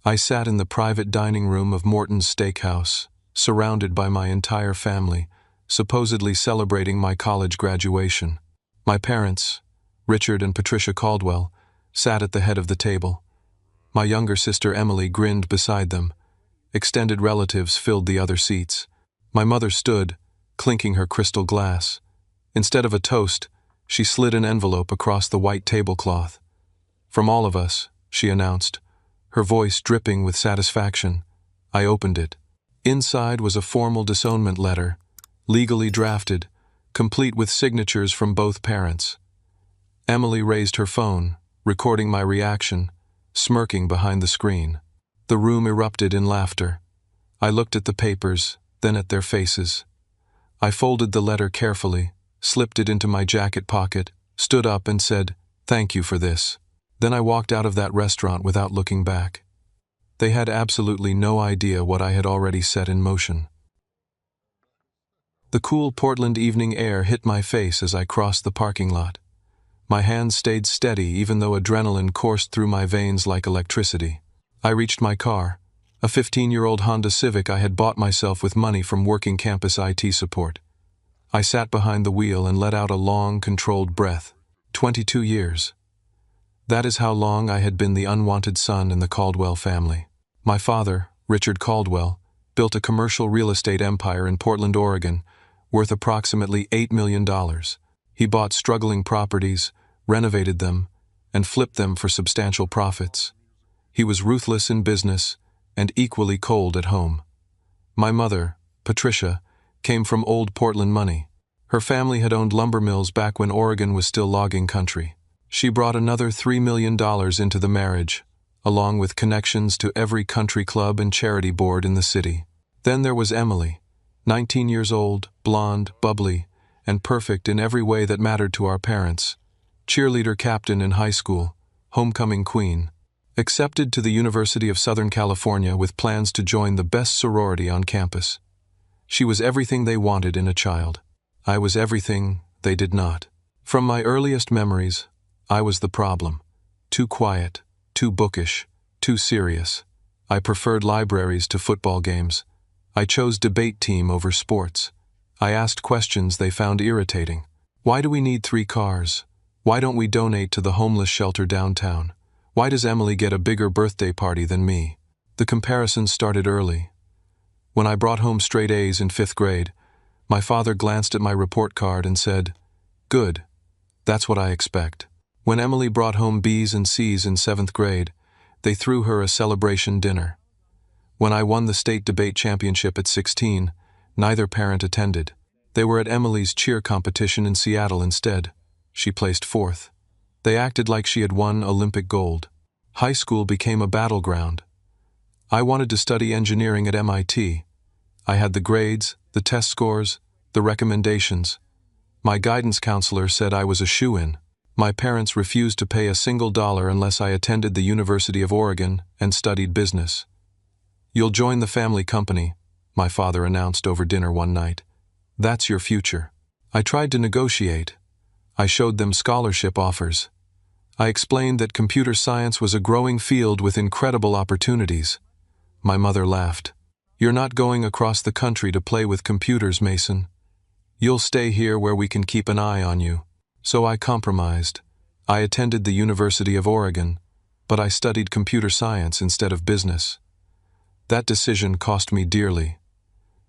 I sat in the private dining room of Morton's Steakhouse, surrounded by my entire family, supposedly celebrating my college graduation. My parents, Richard and Patricia Caldwell, sat at the head of the table. My younger sister Emily grinned beside them. Extended relatives filled the other seats. My mother stood, clinking her crystal glass. Instead of a toast, she slid an envelope across the white tablecloth. "From all of us," she announced, her voice dripping with satisfaction. I opened it. Inside was a formal disownment letter, legally drafted, complete with signatures from both parents. Emily raised her phone, recording my reaction, smirking behind the screen. The room erupted in laughter. I looked at the papers, then at their faces. I folded the letter carefully, slipped it into my jacket pocket, stood up and said, "Thank you for this." Then I walked out of that restaurant without looking back. They had absolutely no idea what I had already set in motion. The cool Portland evening air hit my face as I crossed the parking lot. My hands stayed steady even though adrenaline coursed through my veins like electricity. I reached my car, a 15-year-old Honda Civic I had bought myself with money from working campus IT support. I sat behind the wheel and let out a long, controlled breath. 22 years. That is how long I had been the unwanted son in the Caldwell family. My father, Richard Caldwell, built a commercial real estate empire in Portland, Oregon, worth approximately $8 million. He bought struggling properties, renovated them, and flipped them for substantial profits. He was ruthless in business and equally cold at home. My mother, Patricia, came from old Portland money. Her family had owned lumber mills back when Oregon was still logging country. She brought another $3 million into the marriage, along with connections to every country club and charity board in the city. Then there was Emily, 19 years old, blonde, bubbly, and perfect in every way that mattered to our parents. Cheerleader captain in high school, homecoming queen. Accepted to the University of Southern California with plans to join the best sorority on campus. She was everything they wanted in a child. I was everything they did not. From my earliest memories, I was the problem. Too quiet, too bookish, too serious. I preferred libraries to football games. I chose debate team over sports. I asked questions they found irritating. Why do we need 3 cars? Why don't we donate to the homeless shelter downtown? Why does Emily get a bigger birthday party than me? The comparisons started early. When I brought home straight A's in 5th grade, my father glanced at my report card and said, "Good, that's what I expect." When Emily brought home B's and C's in 7th grade, they threw her a celebration dinner. When I won the state debate championship at 16, neither parent attended. They were at Emily's cheer competition in Seattle instead. She placed 4th. They acted like she had won Olympic gold. High school became a battleground. I wanted to study engineering at MIT. I had the grades, the test scores, the recommendations. My guidance counselor said I was a shoo-in. My parents refused to pay a single dollar unless I attended the University of Oregon and studied business. "You'll join the family company," my father announced over dinner one night. "That's your future." I tried to negotiate. I showed them scholarship offers. I explained that computer science was a growing field with incredible opportunities. My mother laughed. "You're not going across the country to play with computers, Mason. You'll stay here where we can keep an eye on you." So I compromised. I attended the University of Oregon, but I studied computer science instead of business. That decision cost me dearly.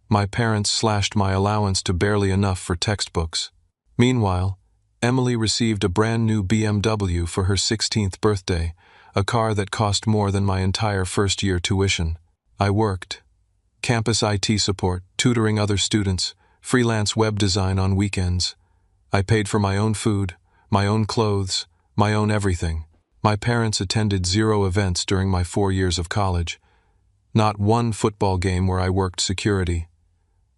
My parents slashed my allowance to barely enough for textbooks. Meanwhile, Emily received a brand new BMW for her 16th birthday, a car that cost more than my entire first-year tuition. I worked. Campus IT support, tutoring other students, freelance web design on weekends. I paid for my own food, my own clothes, my own everything. My parents attended 0 events during my 4 years of college. Not one football game where I worked security.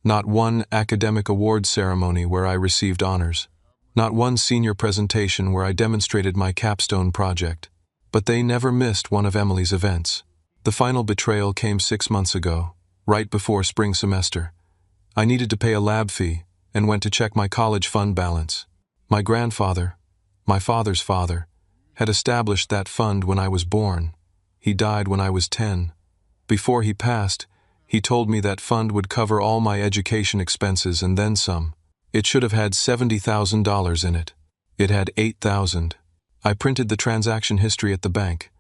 Not one academic awards ceremony where I received honors. Not one senior presentation where I demonstrated my capstone project. But they never missed one of Emily's events. The final betrayal came 6 months ago, right before spring semester. I needed to pay a lab fee and went to check my college fund balance. My grandfather, my father's father, had established that fund when I was born. He died when I was 10. Before he passed, he told me that fund would cover all my education expenses and then some. It should have had $70,000 in it. It had $8,000. I printed the transaction history at the bank.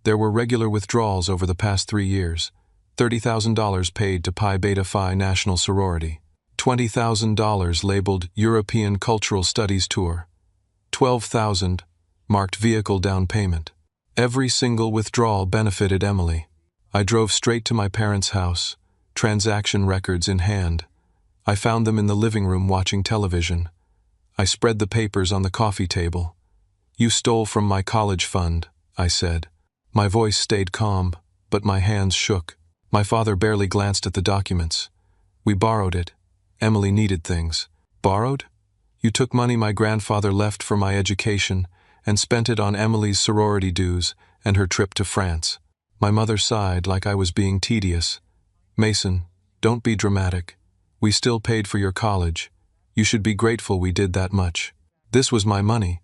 There were regular withdrawals over the past 3 years. $30,000 paid to Pi Beta Phi National Sorority. $20,000 labeled European Cultural Studies Tour. $12,000 marked vehicle down payment. Every single withdrawal benefited Emily. I drove straight to my parents' house, transaction records in hand. I found them in the living room watching television. I spread the papers on the coffee table. "You stole from my college fund," I said. My voice stayed calm, but my hands shook. My father barely glanced at the documents. "We borrowed it. Emily needed things." "Borrowed? You took money my grandfather left for my education and spent it on Emily's sorority dues and her trip to France." My mother sighed like I was being tedious. "Mason, don't be dramatic. We still paid for your college. You should be grateful we did that much. This was my money.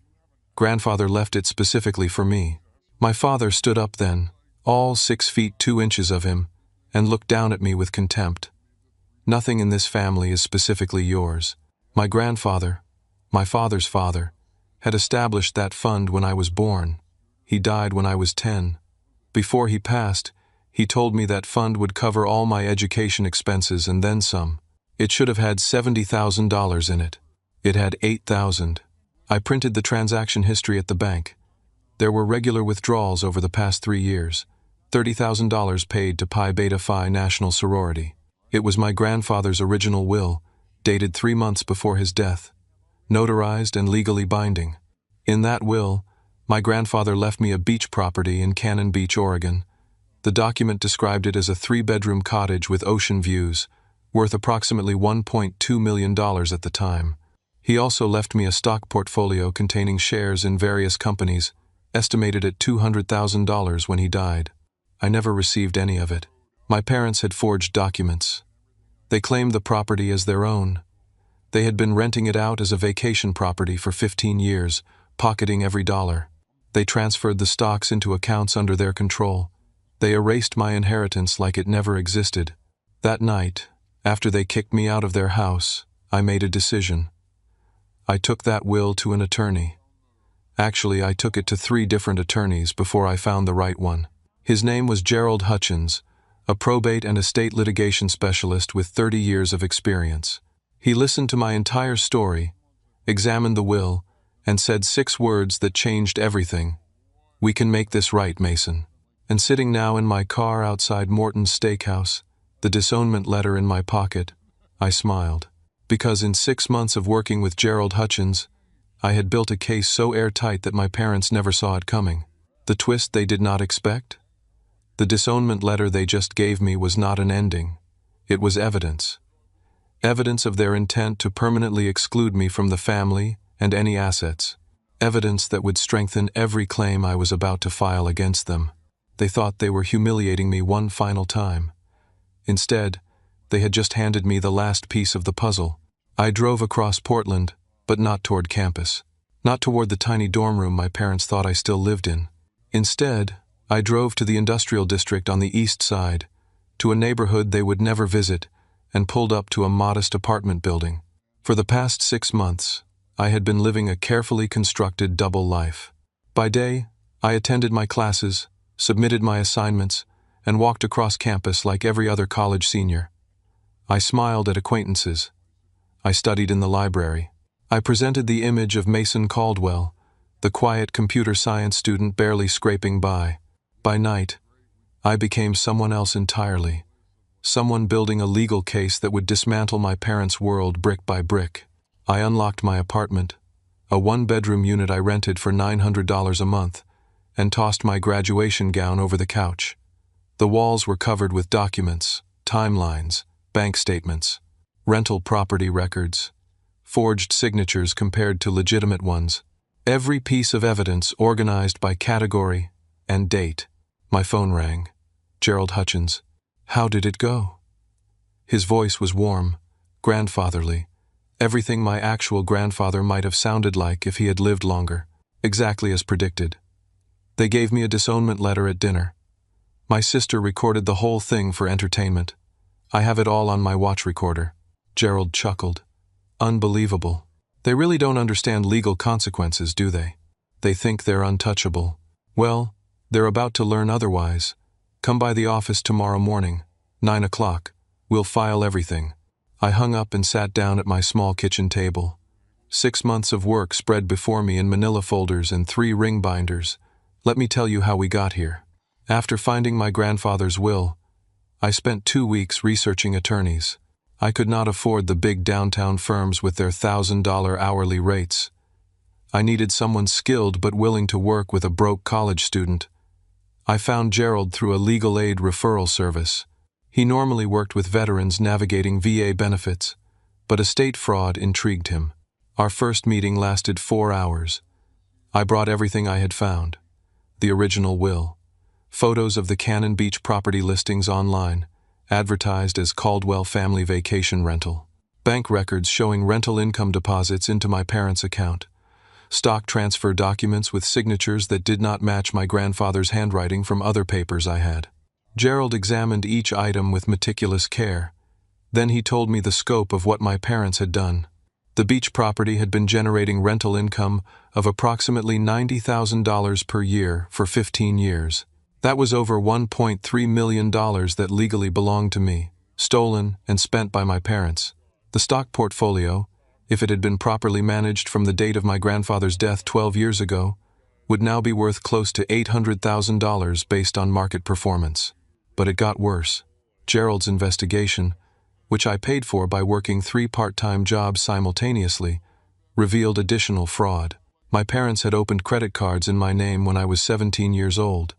Grandfather left it specifically for me." My father stood up then, all 6 feet 2 inches of him, and looked down at me with contempt. "Nothing in this family is specifically yours. My grandfather, my father's father, had established that fund when I was born. He died when I was 10. Before he passed, he told me that fund would cover all my education expenses and then some. It should have had $70,000 in it. It had $8,000. I printed the transaction history at the bank. There were regular withdrawals over the past 3 years. $30,000 paid to Pi Beta Phi National Sorority. It was my grandfather's original will, dated 3 months before his death, notarized and legally binding. In that will, my grandfather left me a beach property in Cannon Beach, Oregon. The document described it as a 3-bedroom cottage with ocean views, worth approximately $1.2 million at the time. He also left me a stock portfolio containing shares in various companies, estimated at $200,000 when he died. I never received any of it. My parents had forged documents. They claimed the property as their own. They had been renting it out as a vacation property for 15 years, pocketing every dollar. They transferred the stocks into accounts under their control. They erased my inheritance like it never existed. That night, after they kicked me out of their house, I made a decision. I took that will to an attorney. Actually, I took it to 3 different attorneys before I found the right one. His name was Gerald Hutchins, a probate and estate litigation specialist with 30 years of experience. He listened to my entire story, examined the will, and said 6 words that changed everything. "We can make this right, Mason." And sitting now in my car outside Morton's Steakhouse, the disownment letter in my pocket, I smiled. Because in 6 months of working with Gerald Hutchins, I had built a case so airtight that my parents never saw it coming. The twist they did not expect? The disownment letter they just gave me was not an ending. It was evidence. Evidence of their intent to permanently exclude me from the family and any assets. Evidence that would strengthen every claim I was about to file against them. They thought they were humiliating me one final time. Instead, they had just handed me the last piece of the puzzle. I drove across Portland, but not toward campus. Not toward the tiny dorm room my parents thought I still lived in. Instead, I drove to the industrial district on the east side, to a neighborhood they would never visit, and pulled up to a modest apartment building. For the past 6 months, I had been living a carefully constructed double life. By day, I attended my classes, submitted my assignments, and walked across campus like every other college senior. I smiled at acquaintances. I studied in the library. I presented the image of Mason Caldwell, the quiet computer science student barely scraping by. By night, I became someone else entirely. Someone building a legal case that would dismantle my parents' world brick by brick. I unlocked my apartment, a 1-bedroom unit I rented for $900 a month, and tossed my graduation gown over the couch. The walls were covered with documents, timelines, bank statements, rental property records, forged signatures compared to legitimate ones. Every piece of evidence organized by category and date. My phone rang. Gerald Hutchins. "How did it go?" His voice was warm, grandfatherly, everything my actual grandfather might have sounded like if he had lived longer, exactly as predicted. They gave me a disownment letter at dinner. My sister recorded the whole thing for entertainment. I have it all on my watch recorder. Gerald chuckled. Unbelievable. They really don't understand legal consequences, do they? They think they're untouchable. Well, they're about to learn otherwise. Come by the office tomorrow morning, 9 o'clock. We'll file everything. I hung up and sat down at my small kitchen table. 6 months of work spread before me in manila folders and 3 ring binders. Let me tell you how we got here. After finding my grandfather's will, I spent 2 weeks researching attorneys. I could not afford the big downtown firms with their $1,000 hourly rates. I needed someone skilled but willing to work with a broke college student. I found Gerald through a legal aid referral service. He normally worked with veterans navigating VA benefits, but estate fraud intrigued him. Our first meeting lasted 4 hours. I brought everything I had found. The original will, photos of the Cannon Beach property listings online, advertised as Caldwell Family Vacation Rental, bank records showing rental income deposits into my parents' account, stock transfer documents with signatures that did not match my grandfather's handwriting from other papers I had. Gerald examined each item with meticulous care. Then he told me the scope of what my parents had done. The beach property had been generating rental income of approximately $90,000 per year for 15 years. That was over $1.3 million that legally belonged to me, stolen and spent by my parents. The stock portfolio, if it had been properly managed from the date of my grandfather's death 12 years ago, would now be worth close to $800,000 based on market performance. But it got worse. Gerald's investigation, which I paid for by working 3 part-time jobs simultaneously, revealed additional fraud. My parents had opened credit cards in my name when I was 17 years old.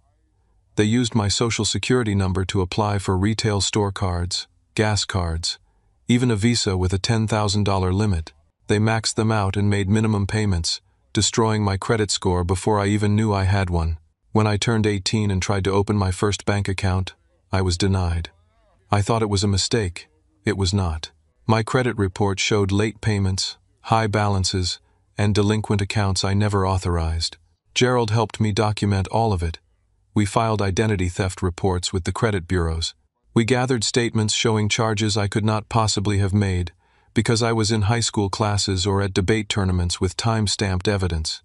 They used my social security number to apply for retail store cards, gas cards, even a Visa with a $10,000 limit. They maxed them out and made minimum payments, destroying my credit score before I even knew I had one. When I turned 18 and tried to open my first bank account, I was denied. I thought it was a mistake. It was not. My credit report showed late payments, high balances, and delinquent accounts I never authorized. Gerald helped me document all of it. We filed identity theft reports with the credit bureaus. We gathered statements showing charges I could not possibly have made because I was in high school classes or at debate tournaments with time-stamped evidence.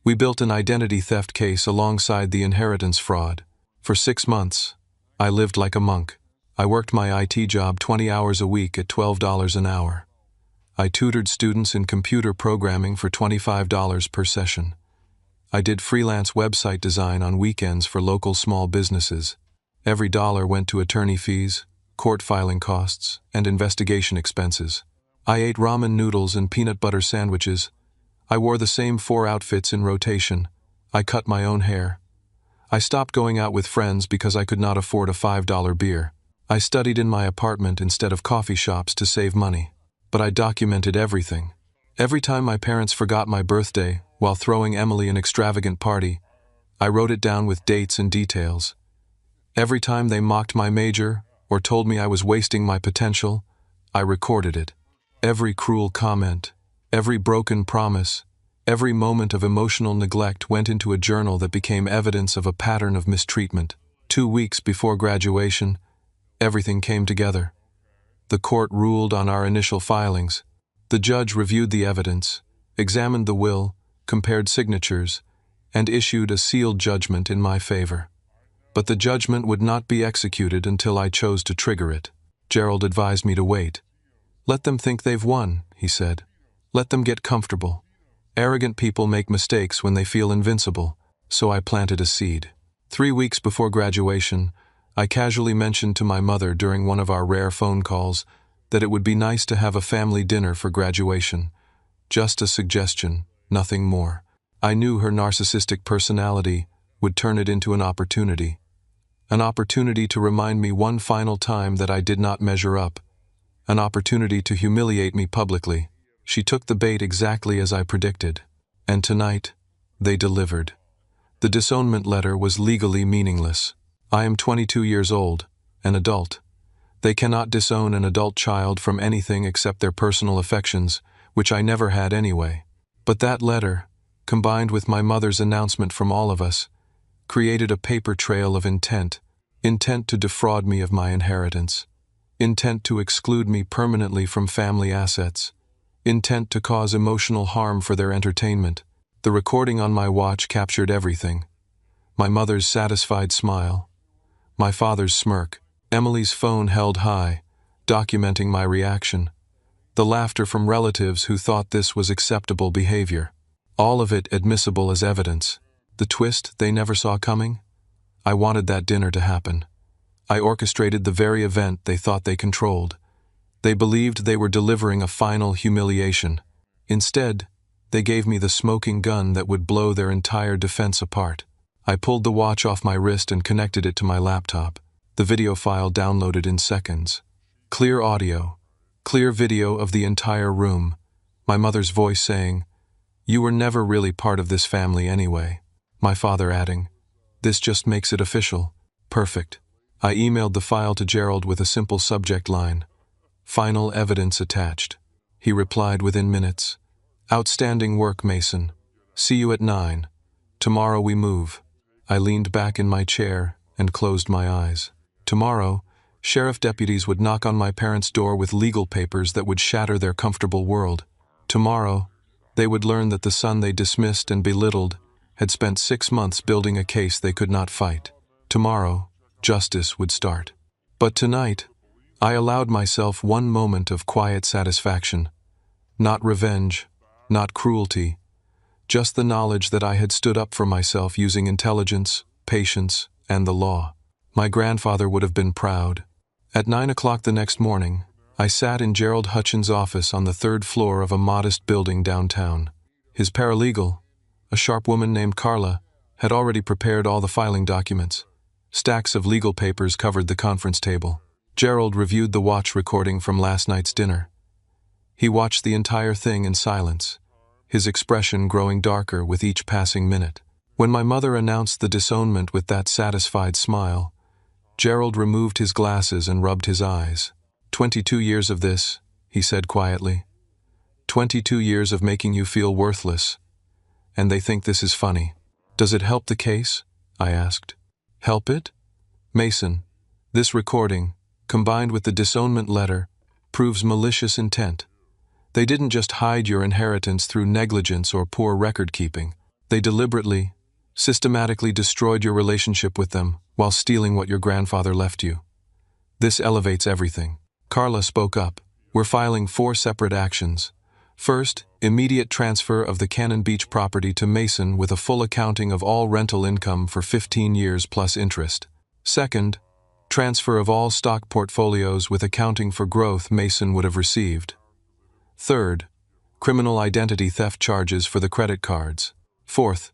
We built an identity theft case alongside the inheritance fraud. For 6 months, I lived like a monk. I worked my IT job 20 hours a week at $12 an hour. I tutored students in computer programming for $25 per session. I did freelance website design on weekends for local small businesses. Every dollar went to attorney fees, court filing costs, and investigation expenses. I ate ramen noodles and peanut butter sandwiches. I wore the same 4 outfits in rotation. I cut my own hair. I stopped going out with friends because I could not afford a $5 beer. I studied in my apartment instead of coffee shops to save money. But I documented everything. Every time my parents forgot my birthday while throwing Emily an extravagant party, I wrote it down with dates and details. Every time they mocked my major or told me I was wasting my potential, I recorded it. Every cruel comment, every broken promise, every moment of emotional neglect went into a journal that became evidence of a pattern of mistreatment. 2 weeks before graduation, everything came together. The court ruled on our initial filings. The judge reviewed the evidence, examined the will, compared signatures, and issued a sealed judgment in my favor. But the judgment would not be executed until I chose to trigger it. Gerald advised me to wait. Let them think they've won, he said. Let them get comfortable. Arrogant people make mistakes when they feel invincible, so I planted a seed. 3 weeks before graduation, I casually mentioned to my mother during one of our rare phone calls that it would be nice to have a family dinner for graduation. Just a suggestion, nothing more. I knew her narcissistic personality would turn it into an opportunity. An opportunity to remind me one final time that I did not measure up. An opportunity to humiliate me publicly. She took the bait exactly as I predicted. And tonight, they delivered. The disownment letter was legally meaningless. I am 22 years old, an adult. They cannot disown an adult child from anything except their personal affections, which I never had anyway. But that letter, combined with my mother's announcement from all of us, created a paper trail of intent intent to defraud me of my inheritance, intent to exclude me permanently from family assets, intent to cause emotional harm for their entertainment. The recording on my watch captured everything. My mother's satisfied smile, my father's smirk, Emily's phone held high, documenting my reaction, the laughter from relatives who thought this was acceptable behavior. All of it admissible as evidence. The twist they never saw coming? I wanted that dinner to happen. I orchestrated the very event they thought they controlled. They believed they were delivering a final humiliation. Instead, they gave me the smoking gun that would blow their entire defense apart. I pulled the watch off my wrist and connected it to my laptop. The video file downloaded in seconds. Clear audio, clear video of the entire room. My mother's voice saying, "You were never really part of this family anyway." My father adding, "This just makes it official." Perfect. I emailed the file to Gerald with a simple subject line, "Final evidence attached." He replied within minutes, "Outstanding work, Mason. See you at 9. Tomorrow we move." I leaned back in my chair and closed my eyes. Tomorrow, sheriff deputies would knock on my parents' door with legal papers that would shatter their comfortable world. Tomorrow, they would learn that the son they dismissed and belittled had spent 6 months building a case they could not fight. Tomorrow, justice would start. But tonight, I allowed myself one moment of quiet satisfaction. Not revenge, not cruelty, just the knowledge that I had stood up for myself using intelligence, patience, and the law. My grandfather would have been proud. At 9 o'clock the next morning, I sat in Gerald Hutchins' office on the 3rd floor of a modest building downtown. His paralegal, a sharp woman named Carla, had already prepared all the filing documents. Stacks of legal papers covered the conference table. Gerald reviewed the watch recording from last night's dinner. He watched the entire thing in silence, his expression growing darker with each passing minute. When my mother announced the disownment with that satisfied smile, Gerald removed his glasses and rubbed his eyes. 22 years of this, he said quietly. 22 years of making you feel worthless. And they think this is funny. Does it help the case? I asked. Help it? Mason, this recording, combined with the disownment letter, proves malicious intent. They didn't just hide your inheritance through negligence or poor record-keeping. They deliberately, systematically destroyed your relationship with them while stealing what your grandfather left you. This elevates everything. Carla spoke up. We're filing 4 separate actions. First, immediate transfer of the Cannon Beach property to Mason with a full accounting of all rental income for 15 years plus interest. Second, transfer of all stock portfolios with accounting for growth Mason would have received. Third, criminal identity theft charges for the credit cards. Fourth,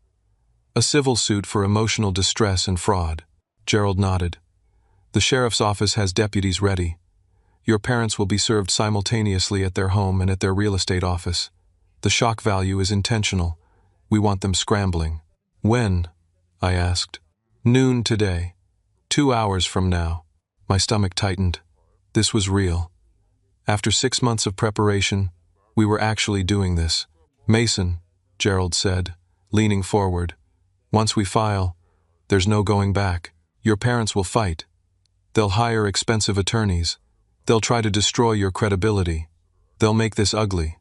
a civil suit for emotional distress and fraud. Gerald nodded. The sheriff's office has deputies ready. Your parents will be served simultaneously at their home and at their real estate office. The shock value is intentional. We want them scrambling. When? I asked. Noon today. 2 hours from now. My stomach tightened. This was real. After 6 months of preparation, we were actually doing this. Mason, Gerald said, leaning forward. Once we file, there's no going back. Your parents will fight. They'll hire expensive attorneys. They'll try to destroy your credibility. They'll make this ugly.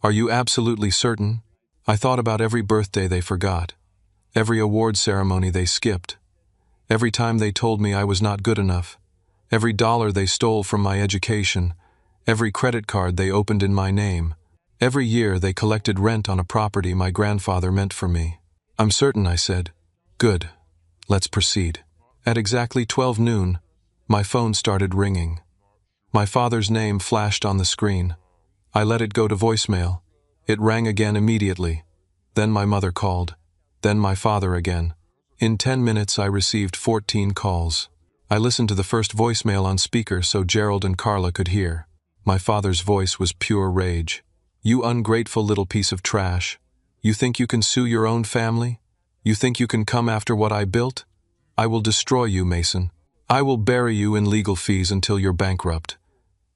Are you absolutely certain? I thought about every birthday they forgot, every award ceremony they skipped, every time they told me I was not good enough, every dollar they stole from my education, every credit card they opened in my name, every year they collected rent on a property my grandfather meant for me. I'm certain, I said. Good. Let's proceed. At exactly 12 noon, my phone started ringing. My father's name flashed on the screen. I let it go to voicemail. It rang again immediately. Then my mother called. Then my father again. In 10 minutes I received 14 calls. I listened to the first voicemail on speaker so Gerald and Carla could hear. My father's voice was pure rage. You ungrateful little piece of trash. You think you can sue your own family? You think you can come after what I built? I will destroy you, Mason. I will bury you in legal fees until you're bankrupt.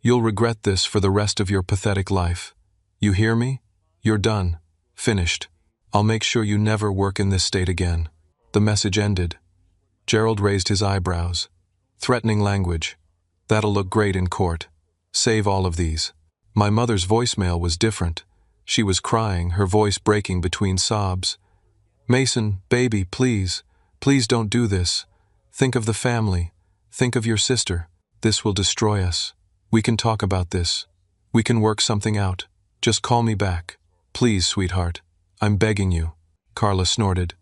You'll regret this for the rest of your pathetic life. You hear me? You're done. Finished. I'll make sure you never work in this state again. The message ended. Gerald raised his eyebrows. Threatening language. That'll look great in court. Save all of these. My mother's voicemail was different. She was crying, her voice breaking between sobs. Mason, baby, please. Please don't do this. Think of the family. Think of your sister. This will destroy us. We can talk about this. We can work something out. Just call me back. Please, sweetheart. I'm begging you. Carla snorted.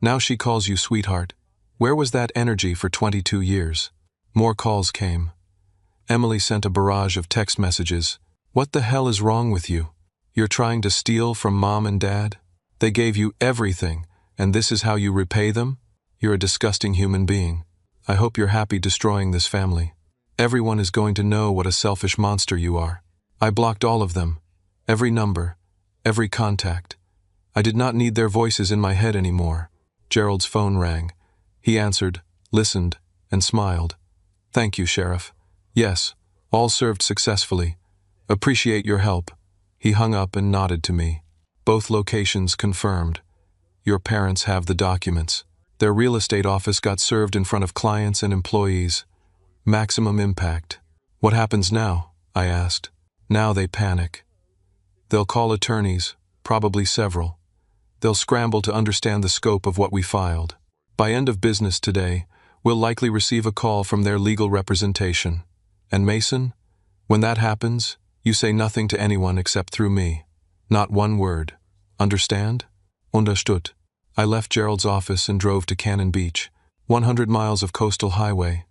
Now she calls you sweetheart. Where was that energy for 22 years? More calls came. Emily sent a barrage of text messages. What the hell is wrong with you? You're trying to steal from mom and dad? They gave you everything, and this is how you repay them? You're a disgusting human being. I hope you're happy destroying this family. Everyone is going to know what a selfish monster you are. I blocked all of them. Every number. Every contact. I did not need their voices in my head anymore. Gerald's phone rang. He answered, listened, and smiled. Thank you, Sheriff. Yes, all served successfully. Appreciate your help. He hung up and nodded to me. Both locations confirmed. Your parents have the documents. Their real estate office got served in front of clients and employees. Maximum impact. What happens now? I asked. Now they panic. They'll call attorneys, probably several. They'll scramble to understand the scope of what we filed. By end of business today, we'll likely receive a call from their legal representation. And Mason, when that happens, you say nothing to anyone except through me. Not one word. Understand? Understood. I left Gerald's office and drove to Cannon Beach, 100 miles of coastal highway,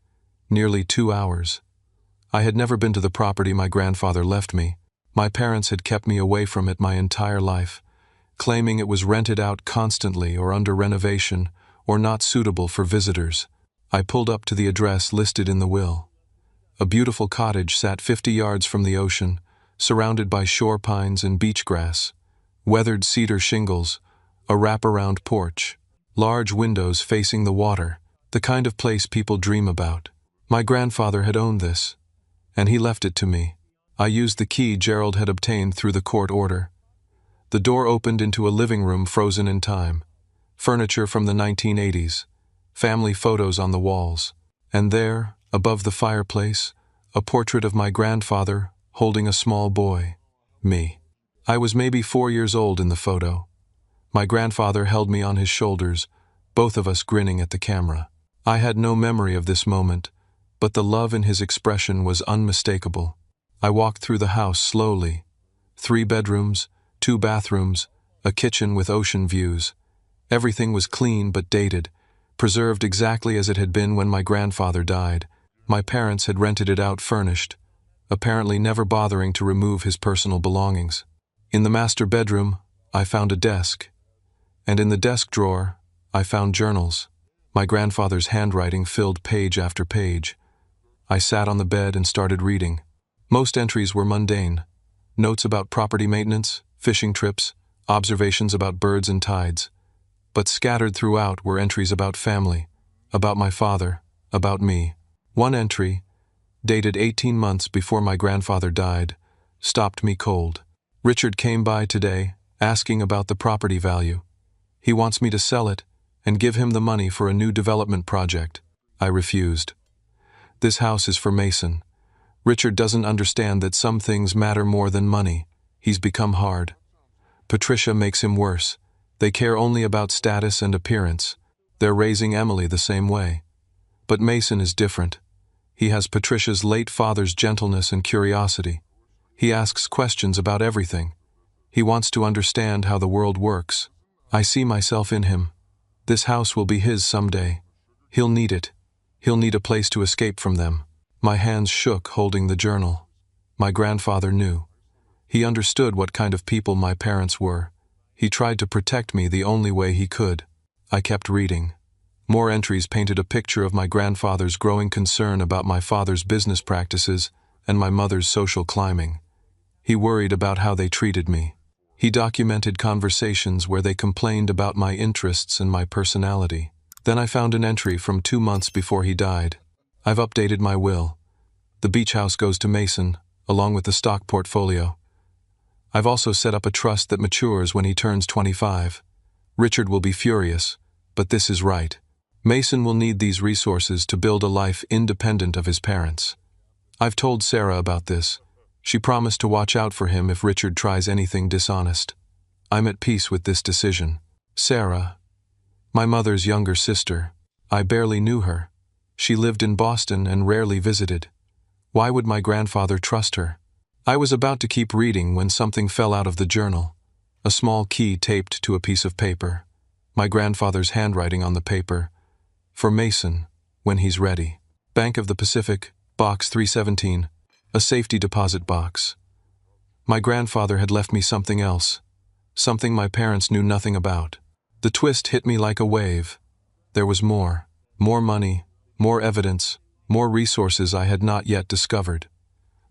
nearly 2 hours. I had never been to the property my grandfather left me. My parents had kept me away from it my entire life, claiming it was rented out constantly or under renovation or not suitable for visitors. I pulled up to the address listed in the will. A beautiful cottage sat 50 yards from the ocean, surrounded by shore pines and beach grass, weathered cedar shingles, a wraparound porch, large windows facing the water, the kind of place people dream about. My grandfather had owned this, and he left it to me. I used the key Gerald had obtained through the court order. The door opened into a living room frozen in time, furniture from the 1980s, family photos on the walls, and there, above the fireplace, a portrait of my grandfather holding a small boy, me. I was maybe 4 years old in the photo. My grandfather held me on his shoulders, both of us grinning at the camera. I had no memory of this moment, but the love in his expression was unmistakable. I walked through the house slowly. 3 bedrooms, 2 bathrooms, a kitchen with ocean views. Everything was clean but dated, preserved exactly as it had been when my grandfather died. My parents had rented it out furnished, apparently never bothering to remove his personal belongings. In the master bedroom, I found a desk, and in the desk drawer, I found journals. My grandfather's handwriting filled page after page. I sat on the bed and started reading. Most entries were mundane. Notes about property maintenance, fishing trips, observations about birds and tides. But scattered throughout were entries about family, about my father, about me. One entry, dated 18 months before my grandfather died, stopped me cold. Richard came by today, asking about the property value. He wants me to sell it and give him the money for a new development project. I refused. This house is for Mason. Richard doesn't understand that some things matter more than money. He's become hard. Patricia makes him worse. They care only about status and appearance. They're raising Emily the same way. But Mason is different. He has Patricia's late father's gentleness and curiosity. He asks questions about everything. He wants to understand how the world works. I see myself in him. This house will be his someday. He'll need it. He'll need a place to escape from them. My hands shook holding the journal. My grandfather knew. He understood what kind of people my parents were. He tried to protect me the only way he could. I kept reading. More entries painted a picture of my grandfather's growing concern about my father's business practices and my mother's social climbing. He worried about how they treated me. He documented conversations where they complained about my interests and my personality. Then I found an entry from 2 months before he died. I've updated my will. The beach house goes to Mason, along with the stock portfolio. I've also set up a trust that matures when he turns 25. Richard will be furious, but this is right. Mason will need these resources to build a life independent of his parents. I've told Sarah about this. She promised to watch out for him if Richard tries anything dishonest. I'm at peace with this decision. Sarah, my mother's younger sister, I barely knew her. She lived in Boston and rarely visited. Why would my grandfather trust her? I was about to keep reading when something fell out of the journal. A small key taped to a piece of paper. My grandfather's handwriting on the paper. For Mason, when he's ready. Bank of the Pacific, Box 317, a safety deposit box. My grandfather had left me something else, something my parents knew nothing about. The twist hit me like a wave. There was more. More money, more evidence, more resources I had not yet discovered.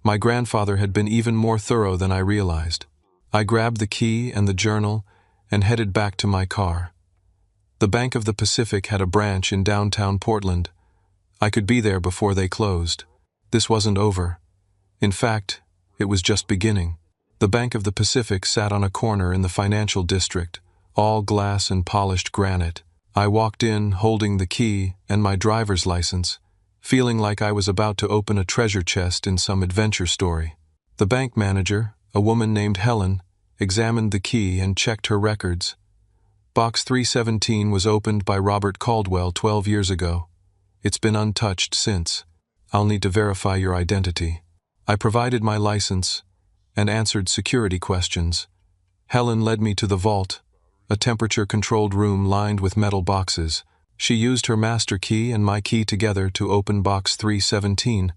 My grandfather had been even more thorough than I realized. I grabbed the key and the journal and headed back to my car. The Bank of the Pacific had a branch in downtown Portland. I could be there before they closed. This wasn't over. In fact, it was just beginning. The Bank of the Pacific sat on a corner in the financial district, all glass and polished granite. I walked in, holding the key and my driver's license, feeling like I was about to open a treasure chest in some adventure story. The bank manager, a woman named Helen, examined the key and checked her records. Box 317 was opened by Robert Caldwell 12 years ago. It's been untouched since. I'll need to verify your identity. I provided my license and answered security questions. Helen led me to the vault, a temperature-controlled room lined with metal boxes. She used her master key and my key together to open Box 317,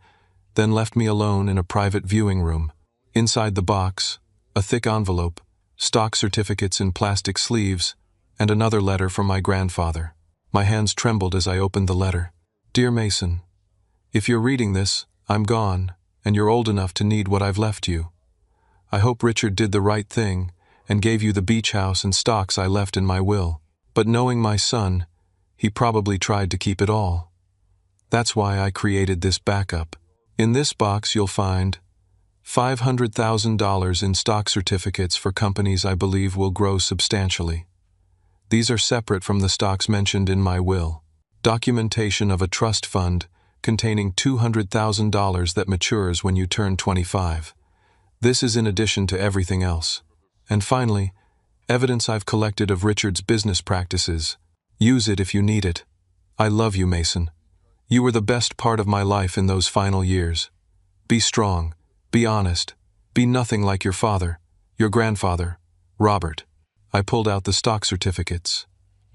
then left me alone in a private viewing room. Inside the box, a thick envelope, stock certificates in plastic sleeves, and another letter from my grandfather. My hands trembled as I opened the letter. Dear Mason, if you're reading this, I'm gone, and you're old enough to need what I've left you. I hope Richard did the right thing and gave you the beach house and stocks I left in my will. But knowing my son, he probably tried to keep it all. That's why I created this backup. In this box you'll find $500,000 in stock certificates for companies I believe will grow substantially. These are separate from the stocks mentioned in my will. Documentation of a trust fund containing $200,000 that matures when you turn 25. This is in addition to everything else. And finally, evidence I've collected of Richard's business practices. Use it if you need it. I love you, Mason. You were the best part of my life in those final years. Be strong, be honest, be nothing like your father, your grandfather, Robert. I pulled out the stock certificates.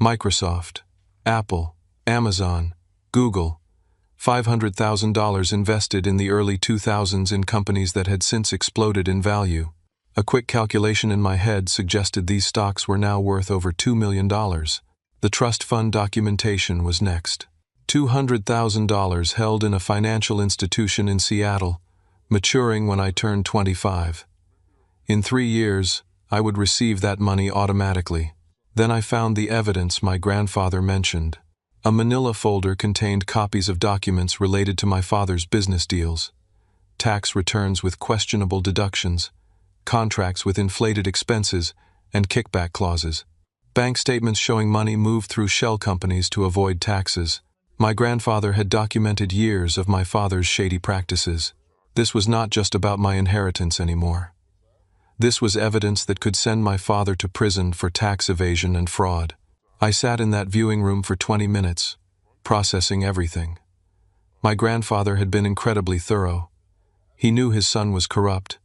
Microsoft, Apple, Amazon, Google. $500,000 invested in the early 2000s in companies that had since exploded in value. A quick calculation in my head suggested these stocks were now worth over $2 million. The trust fund documentation was next. $200,000 held in a financial institution in Seattle, maturing when I turned 25. In 3 years, I would receive that money automatically. Then I found the evidence my grandfather mentioned. A manila folder contained copies of documents related to my father's business deals, tax returns with questionable deductions, contracts with inflated expenses, and kickback clauses, bank statements showing money moved through shell companies to avoid taxes. My grandfather had documented years of my father's shady practices. This was not just about my inheritance anymore. This was evidence that could send my father to prison for tax evasion and fraud. I sat in that viewing room for 20 minutes, processing everything. My grandfather had been incredibly thorough. He knew his son was corrupt.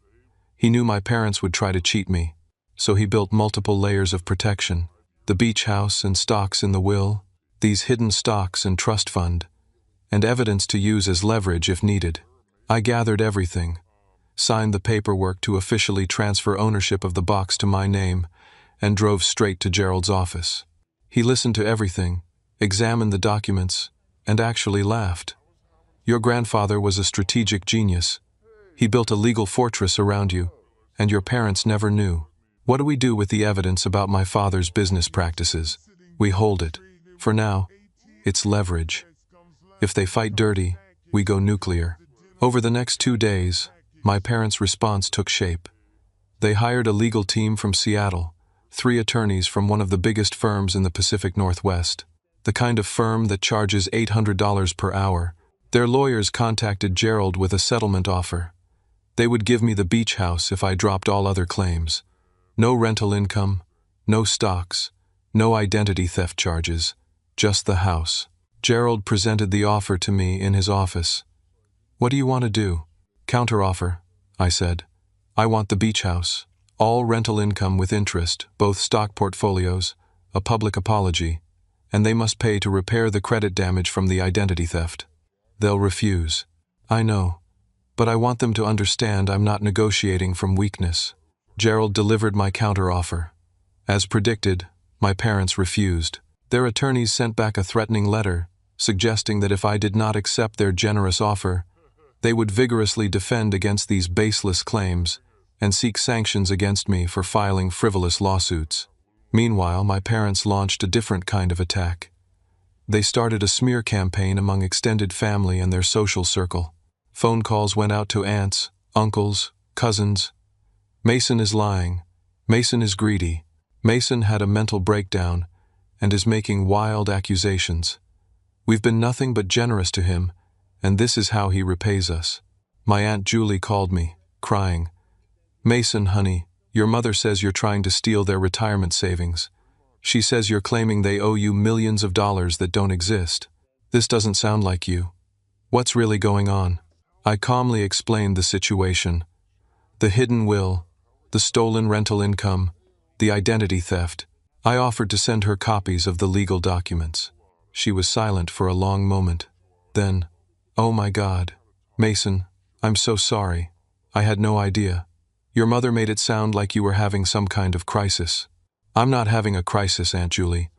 He knew my parents would try to cheat me, so he built multiple layers of protection. The beach house and stocks in the will, these hidden stocks and trust fund, and evidence to use as leverage if needed. I gathered everything, signed the paperwork to officially transfer ownership of the box to my name, and drove straight to Gerald's office. He listened to everything, examined the documents, and actually laughed. Your grandfather was a strategic genius. He built a legal fortress around you, and your parents never knew. What do we do with the evidence about my father's business practices? We hold it. For now, it's leverage. If they fight dirty, we go nuclear. Over the next 2 days, my parents' response took shape. They hired a legal team from Seattle, 3 attorneys from one of the biggest firms in the Pacific Northwest. the kind of firm that charges $800 per hour. Their lawyers contacted Gerald with a settlement offer. They would give me the beach house if I dropped all other claims. No rental income, no stocks, no identity theft charges, just the house. Gerald presented the offer to me in his office. "What do you want to do?" "Counteroffer," I said. "I want the beach house, all rental income with interest, both stock portfolios, a public apology, and they must pay to repair the credit damage from the identity theft." "They'll refuse." "I know, but I want them to understand I'm not negotiating from weakness." Gerald delivered my counteroffer. As predicted, my parents refused. Their attorneys sent back a threatening letter, suggesting that if I did not accept their generous offer, they would vigorously defend against these baseless claims and seek sanctions against me for filing frivolous lawsuits. Meanwhile, my parents launched a different kind of attack. They started a smear campaign among extended family and their social circle. Phone calls went out to aunts, uncles, cousins. "Mason is lying. Mason is greedy. Mason had a mental breakdown and is making wild accusations. We've been nothing but generous to him, and this is how he repays us." My Aunt Julie called me, crying, "Mason, honey, your mother says you're trying to steal their retirement savings. She says you're claiming they owe you millions of dollars that don't exist. This doesn't sound like you. What's really going on?" I calmly explained the situation. The hidden will, the stolen rental income, the identity theft. I offered to send her copies of the legal documents. She was silent for a long moment. Then, "Oh my God, Mason, I'm so sorry. I had no idea. Your mother made it sound like you were having some kind of crisis." "I'm not having a crisis, Aunt Julie.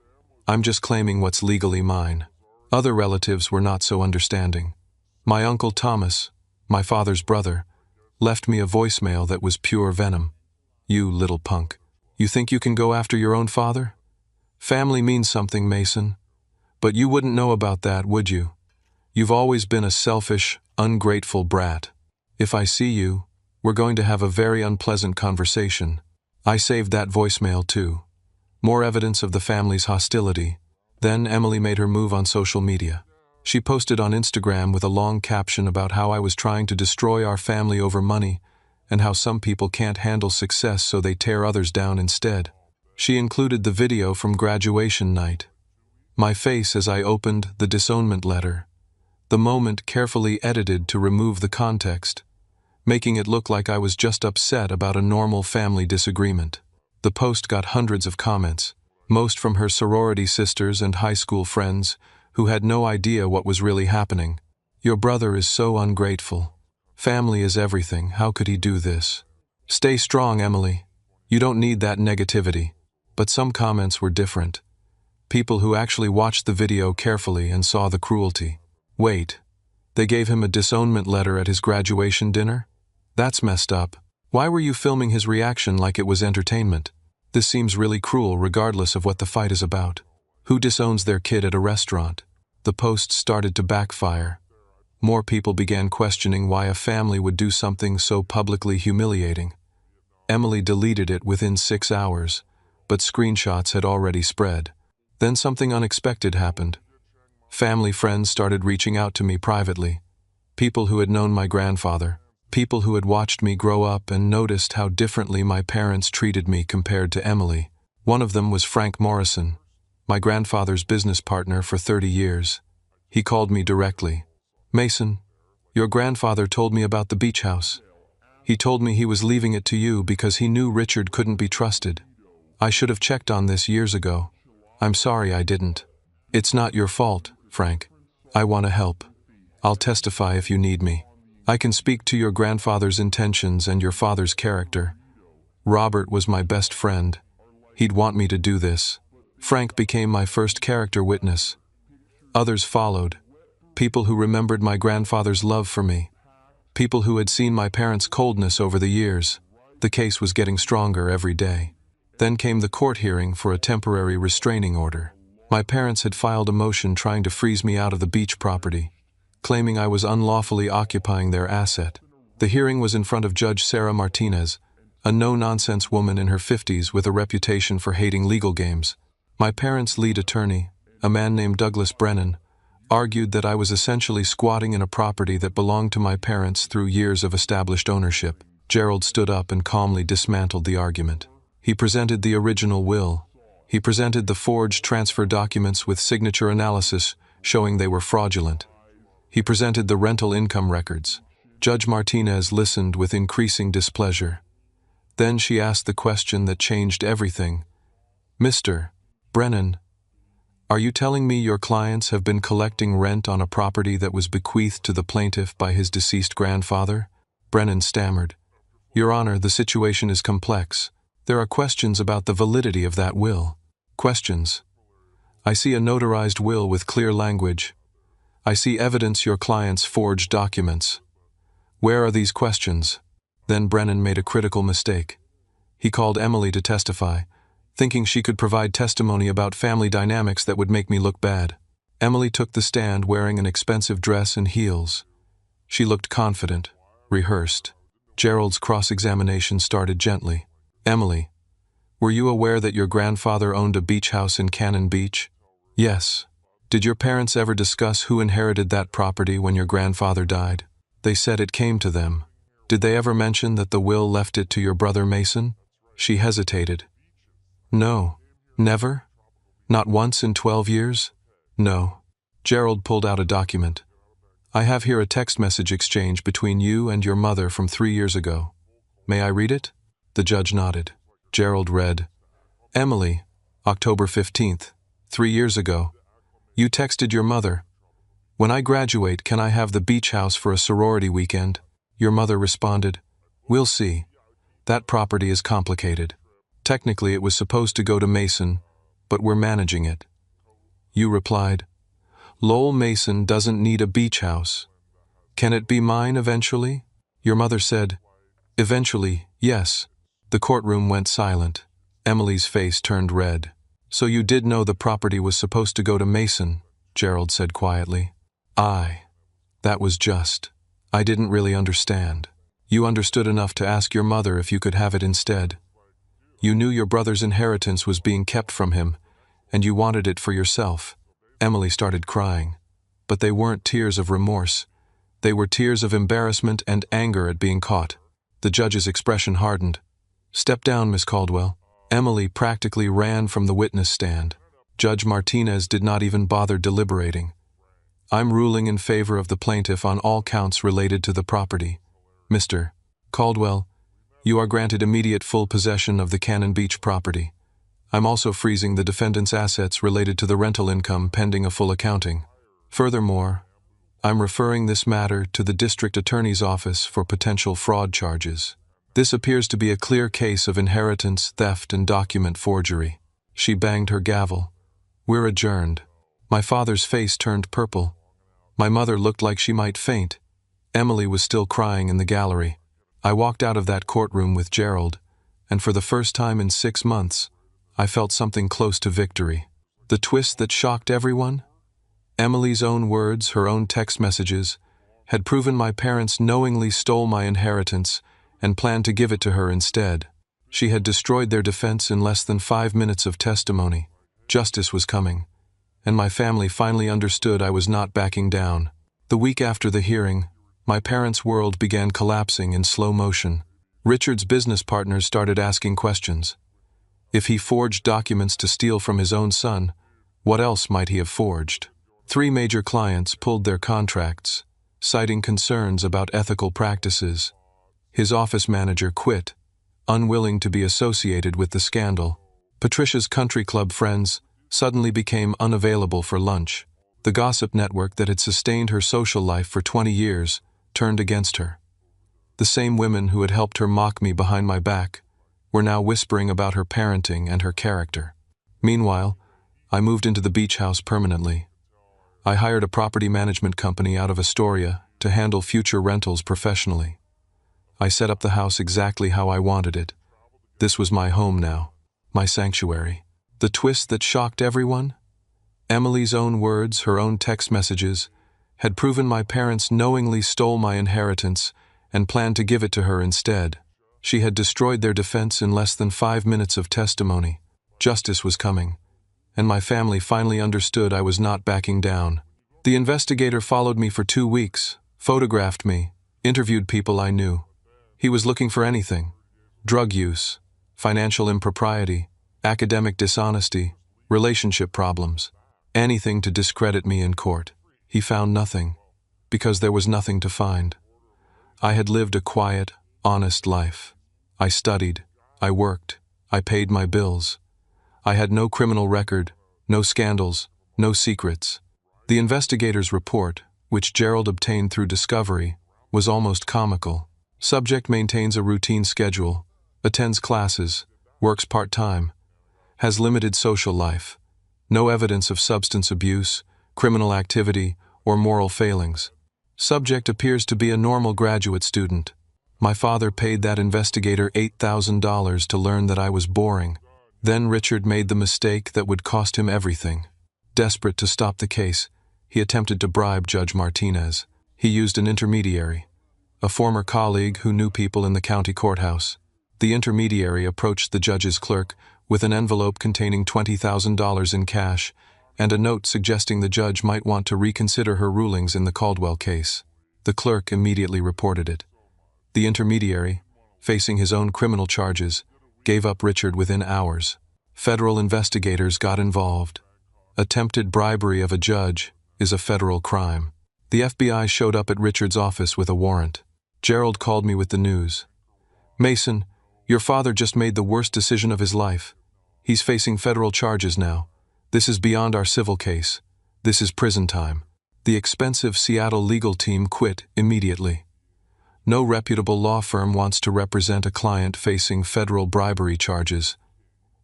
I'm just claiming what's legally mine." Other relatives were not so understanding. My Uncle Thomas, my father's brother, left me a voicemail that was pure venom. "You little punk. You think you can go after your own father? Family means something, Mason. But you wouldn't know about that, would you? You've always been a selfish, ungrateful brat. If I see you, we're going to have a very unpleasant conversation." I saved that voicemail too. More evidence of the family's hostility. Then Emily made her move on social media. She posted on Instagram with a long caption about how I was trying to destroy our family over money, and how some people can't handle success so they tear others down instead. She included the video from graduation night. My face as I opened the disownment letter. The moment carefully edited to remove the context, making it look like I was just upset about a normal family disagreement. The post got hundreds of comments, most from her sorority sisters and high school friends, who had no idea what was really happening. "Your brother is so ungrateful. Family is everything. How could he do this? Stay strong, Emily. You don't need that negativity." But some comments were different. People who actually watched the video carefully and saw the cruelty. "Wait, they gave him a disownment letter at his graduation dinner? That's messed up. Why were you filming his reaction like it was entertainment? This seems really cruel regardless of what the fight is about. Who disowns their kid at a restaurant?" The post started to backfire. More people began questioning why a family would do something so publicly humiliating. Emily deleted it within 6 hours, but screenshots had already spread. Then something unexpected happened. Family friends started reaching out to me privately. People who had known my grandfather. People who had watched me grow up and noticed how differently my parents treated me compared to Emily. One of them was Frank Morrison, my grandfather's business partner for 30 years. He called me directly. "Mason, your grandfather told me about the beach house. He told me he was leaving it to you because he knew Richard couldn't be trusted. I should have checked on this years ago. I'm sorry I didn't." "It's not your fault, Frank. I want to help. I'll testify if you need me. I can speak to your grandfather's intentions and your father's character. Robert was my best friend. He'd want me to do this." Frank became my first character witness. Others followed. People who remembered my grandfather's love for me. People who had seen my parents' coldness over the years. The case was getting stronger every day. Then came the court hearing for a temporary restraining order. My parents had filed a motion trying to freeze me out of the beach property, claiming I was unlawfully occupying their asset. The hearing was in front of Judge Sarah Martinez, a no-nonsense woman in her 50s with a reputation for hating legal games. My parents' lead attorney, a man named Douglas Brennan, argued that I was essentially squatting in a property that belonged to my parents through years of established ownership. Gerald stood up and calmly dismantled the argument. He presented the original will. He presented the forged transfer documents with signature analysis showing they were fraudulent. He presented the rental income records. Judge Martinez listened with increasing displeasure. Then she asked the question that changed everything. "Mr. Brennan, are you telling me your clients have been collecting rent on a property that was bequeathed to the plaintiff by his deceased grandfather?" Brennan stammered. "Your Honor, the situation is complex. There are questions about the validity of that will." "Questions? I see a notarized will with clear language. I see evidence your clients forged documents. Where are these questions?" Then Brennan made a critical mistake. He called Emily to testify, thinking she could provide testimony about family dynamics that would make me look bad. Emily took the stand wearing an expensive dress and heels. She looked confident, rehearsed. Gerald's cross-examination started gently. "Emily, were you aware that your grandfather owned a beach house in Cannon Beach?" "Yes." "Did your parents ever discuss who inherited that property when your grandfather died?" "They said it came to them." "Did they ever mention that the will left it to your brother Mason?" She hesitated. "No." "Never? Not once in 12 years?" "No." Gerald pulled out a document. "I have here a text message exchange between you and your mother from 3 years ago. May I read it?" The judge nodded. Gerald read, "Emily, October 15th, 3 years ago. You texted your mother, 'When I graduate, can I have the beach house for a sorority weekend?' Your mother responded, 'We'll see. That property is complicated. Technically it was supposed to go to Mason, but we're managing it.' You replied, 'Lowell Mason doesn't need a beach house. Can it be mine eventually?' Your mother said, 'Eventually, yes.' The courtroom went silent. Emily's face turned red. "So you did know the property was supposed to go to Mason," Gerald said quietly. That was just. I didn't really understand. You understood enough to ask your mother if you could have it instead. You knew your brother's inheritance was being kept from him, and you wanted it for yourself." Emily started crying. But they weren't tears of remorse. They were tears of embarrassment and anger at being caught. The judge's expression hardened. "Step down, Miss Caldwell." Emily practically ran from the witness stand. Judge Martinez did not even bother deliberating. "I'm ruling in favor of the plaintiff on all counts related to the property. Mr. Caldwell, you are granted immediate full possession of the Cannon Beach property. I'm also freezing the defendant's assets related to the rental income pending a full accounting. Furthermore, I'm referring this matter to the district attorney's office for potential fraud charges. This appears to be a clear case of inheritance, theft, and document forgery." She banged her gavel. "We're adjourned." My father's face turned purple. My mother looked like she might faint. Emily was still crying in the gallery. I walked out of that courtroom with Gerald, and for the first time in 6 months, I felt something close to victory. The twist that shocked everyone? Emily's own words, her own text messages, had proven my parents knowingly stole my inheritance and planned to give it to her instead. She had destroyed their defense in less than 5 minutes of testimony. Justice was coming, and my family finally understood I was not backing down. The week after the hearing, my parents' world began collapsing in slow motion. Richard's business partners started asking questions. If he forged documents to steal from his own son, what else might he have forged? 3 major clients pulled their contracts, citing concerns about ethical practices. His office manager quit, unwilling to be associated with the scandal. Patricia's country club friends suddenly became unavailable for lunch. The gossip network that had sustained her social life for 20 years turned against her. The same women who had helped her mock me behind my back were now whispering about her parenting and her character. Meanwhile, I moved into the beach house permanently. I hired a property management company out of Astoria to handle future rentals professionally. I set up the house exactly how I wanted it. This was my home now, my sanctuary. The twist that shocked everyone? Emily's own words, her own text messages, had proven my parents knowingly stole my inheritance and planned to give it to her instead. She had destroyed their defense in less than 5 minutes of testimony. Justice was coming, and my family finally understood I was not backing down. The investigator followed me for 2 weeks, photographed me, interviewed people I knew. He was looking for anything: drug use, financial impropriety, academic dishonesty, relationship problems, anything to discredit me in court. He found nothing, because there was nothing to find. I had lived a quiet, honest life. I studied, I worked, I paid my bills. I had no criminal record, no scandals, no secrets. The investigator's report, which Gerald obtained through discovery, was almost comical. Subject maintains a routine schedule, attends classes, works part-time, has limited social life, no evidence of substance abuse, criminal activity, or moral failings. Subject appears to be a normal graduate student. My father paid that investigator $8,000 to learn that I was boring. Then Richard made the mistake that would cost him everything. Desperate to stop the case, he attempted to bribe Judge Martinez. He used an intermediary, a former colleague who knew people in the county courthouse. The intermediary approached the judge's clerk with an envelope containing $20,000 in cash and a note suggesting the judge might want to reconsider her rulings in the Caldwell case. The clerk immediately reported it. The intermediary, facing his own criminal charges, gave up Richard within hours. Federal investigators got involved. Attempted bribery of a judge is a federal crime. The FBI showed up at Richard's office with a warrant. Gerald called me with the news. "Mason, your father just made the worst decision of his life. He's facing federal charges now. This is beyond our civil case. This is prison time." The expensive Seattle legal team quit immediately. No reputable law firm wants to represent a client facing federal bribery charges.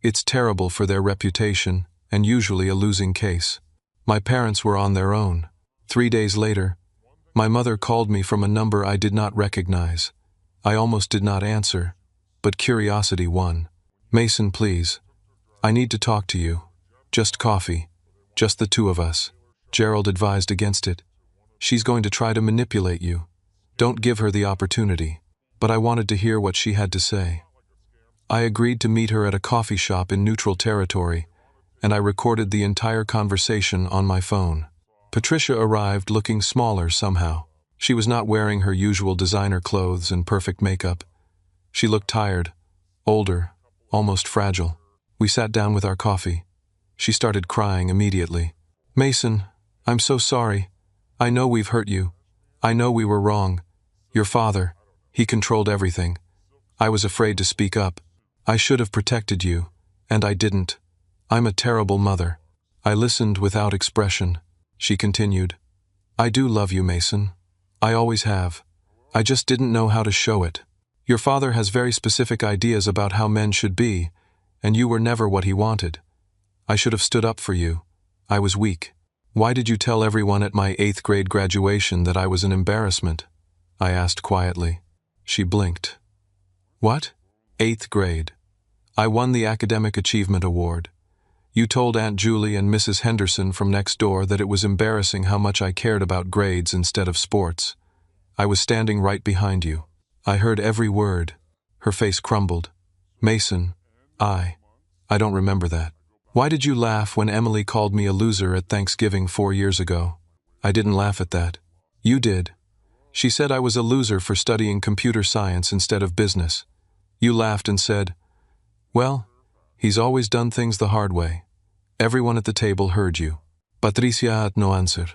It's terrible for their reputation and usually a losing case. My parents were on their own. 3 days later, my mother called me from a number I did not recognize. I almost did not answer, but curiosity won. "Mason, please. I need to talk to you. Just coffee. Just the two of us." Gerald advised against it. "She's going to try to manipulate you. Don't give her the opportunity." But I wanted to hear what she had to say. I agreed to meet her at a coffee shop in neutral territory, and I recorded the entire conversation on my phone. Patricia arrived looking smaller somehow. She was not wearing her usual designer clothes and perfect makeup. She looked tired, older, almost fragile. We sat down with our coffee. She started crying immediately. "Mason, I'm so sorry. I know we've hurt you. I know we were wrong. Your father, he controlled everything. I was afraid to speak up. I should have protected you, and I didn't. I'm a terrible mother." I listened without expression. She continued, "I do love you, Mason. I always have. I just didn't know how to show it. Your father has very specific ideas about how men should be, and you were never what he wanted. I should have stood up for you. I was weak. Why did you tell everyone at my 8th grade graduation that I was an embarrassment?" I asked quietly. She blinked. "What?" "8th grade. I won the Academic Achievement Award. You told Aunt Julie and Mrs. Henderson from next door that it was embarrassing how much I cared about grades instead of sports. I was standing right behind you. I heard every word." Her face crumbled. "Mason, I don't remember that. Why did you laugh when Emily called me a loser at Thanksgiving 4 years ago?" "I didn't laugh at that. You did. She said I was a loser for studying computer science instead of business. You laughed and said, 'Well, he's always done things the hard way.' Everyone at the table heard you." Patricia had no answer.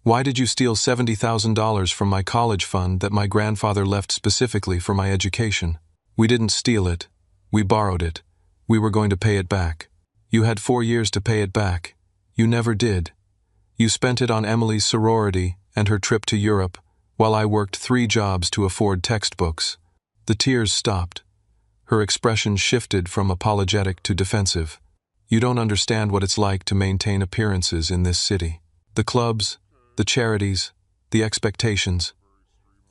"Why did you steal $70,000 from my college fund that my grandfather left specifically for my education?" "We didn't steal it. We borrowed it. We were going to pay it back. You had 4 years to pay it back. You never did. You spent it on Emily's sorority and her trip to Europe, while I worked 3 jobs to afford textbooks." The tears stopped. Her expression shifted from apologetic to defensive. "You don't understand what it's like to maintain appearances in this city. The clubs, the charities, the expectations.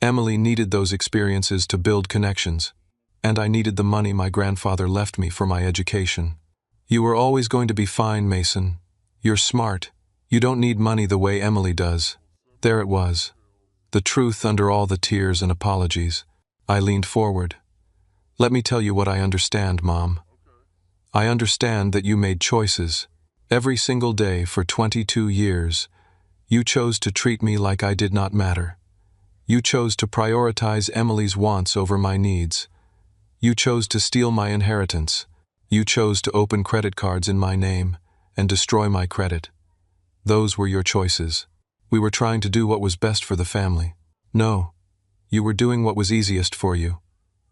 Emily needed those experiences to build connections, and I needed the money my grandfather left me for my education. You were always going to be fine, Mason. You're smart. You don't need money the way Emily does." There it was. The truth under all the tears and apologies. I leaned forward. "Let me tell you what I understand, Mom. I understand that you made choices. Every single day for 22 years, you chose to treat me like I did not matter. You chose to prioritize Emily's wants over my needs. You chose to steal my inheritance. You chose to open credit cards in my name and destroy my credit. Those were your choices. We were trying to do what was best for the family. No, you were doing what was easiest for you,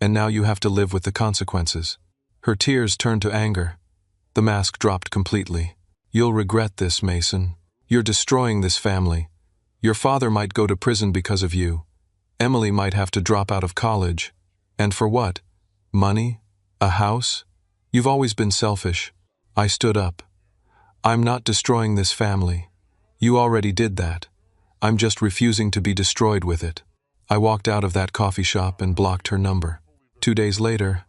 and now you have to live with the consequences. Her tears turned to anger. The mask dropped completely. You'll regret this, Mason. You're destroying this family. Your father might go to prison because of you. Emily might have to drop out of college. And for what? Money? A house? You've always been selfish. I stood up. I'm not destroying this family. You already did that. I'm just refusing to be destroyed with it. I walked out of that coffee shop and blocked her number. 2 days later,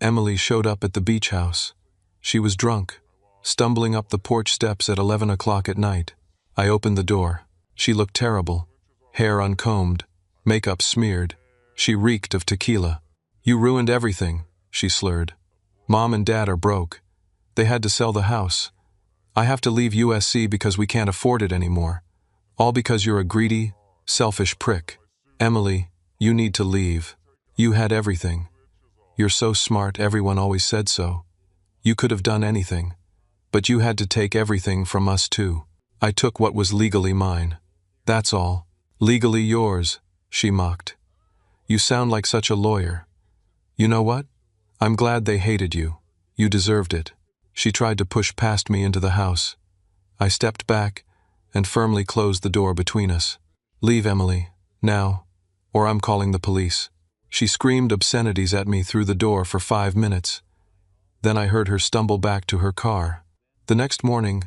Emily showed up at the beach house. She was drunk, stumbling up the porch steps at 11 o'clock at night. I opened the door. She looked terrible. Hair uncombed, makeup smeared. She reeked of tequila. You ruined everything, she slurred. Mom and Dad are broke. They had to sell the house. I have to leave USC because we can't afford it anymore. All because you're a greedy, selfish prick. Emily, you need to leave. You had everything. You're so smart, everyone always said so. You could have done anything. But you had to take everything from us too. I took what was legally mine. That's all. Legally yours, she mocked. You sound like such a lawyer. You know what? I'm glad they hated you. You deserved it. She tried to push past me into the house. I stepped back and firmly closed the door between us. Leave, Emily, now, or I'm calling the police. She screamed obscenities at me through the door for 5 minutes. Then I heard her stumble back to her car. The next morning,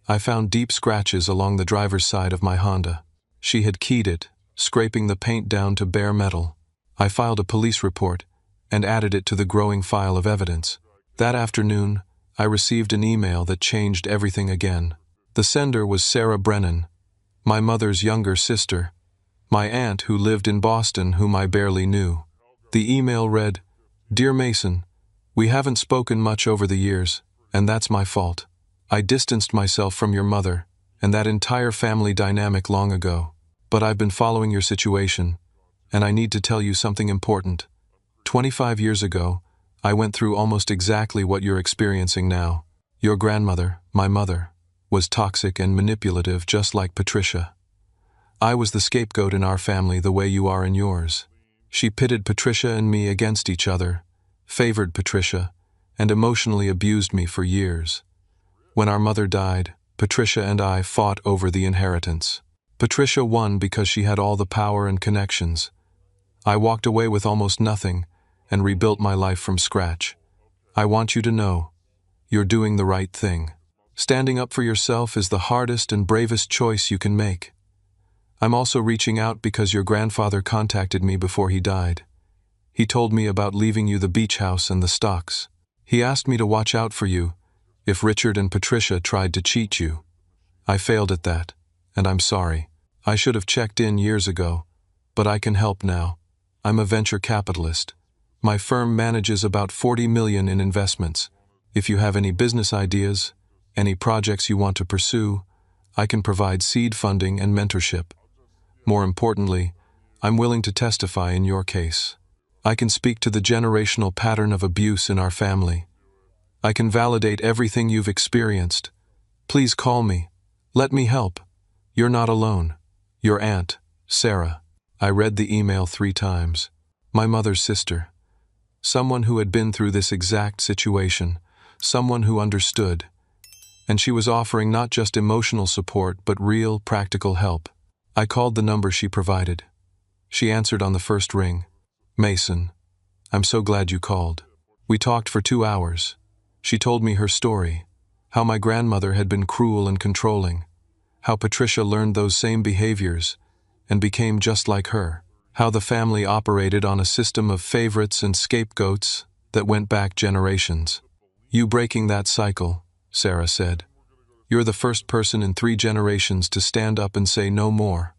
I found deep scratches along the driver's side of my Honda. She had keyed it, scraping the paint down to bare metal. I filed a police report and added it to the growing file of evidence. That afternoon, I received an email that changed everything again. The sender was Sarah Brennan, my mother's younger sister, my aunt who lived in Boston whom I barely knew. The email read, "Dear Mason, we haven't spoken much over the years, and that's my fault. I distanced myself from your mother and that entire family dynamic long ago. But I've been following your situation, and I need to tell you something important. 25 years ago, I went through almost exactly what you're experiencing now. Your grandmother, my mother, was toxic and manipulative just like Patricia. I was the scapegoat in our family the way you are in yours. She pitted Patricia and me against each other, favored Patricia, and emotionally abused me for years. When our mother died, Patricia and I fought over the inheritance. Patricia won because she had all the power and connections. I walked away with almost nothing and rebuilt my life from scratch. I want you to know, you're doing the right thing. Standing up for yourself is the hardest and bravest choice you can make. I'm also reaching out because your grandfather contacted me before he died. He told me about leaving you the beach house and the stocks. He asked me to watch out for you if Richard and Patricia tried to cheat you. I failed at that, and I'm sorry. I should have checked in years ago, but I can help now. I'm a venture capitalist. My firm manages about 40 million in investments. If you have any business ideas, any projects you want to pursue, I can provide seed funding and mentorship. More importantly, I'm willing to testify in your case. I can speak to the generational pattern of abuse in our family. I can validate everything you've experienced. Please call me. Let me help. You're not alone. Your aunt, Sarah. I read the email 3 times. My mother's sister. Someone who had been through this exact situation. Someone who understood. And she was offering not just emotional support, but real, practical help. I called the number she provided. She answered on the first ring. Mason, I'm so glad you called. We talked for 2 hours. She told me her story, how my grandmother had been cruel and controlling, how Patricia learned those same behaviors and became just like her, how the family operated on a system of favorites and scapegoats that went back generations. You breaking that cycle, Sarah said. You're the first person in 3 generations to stand up and say no more.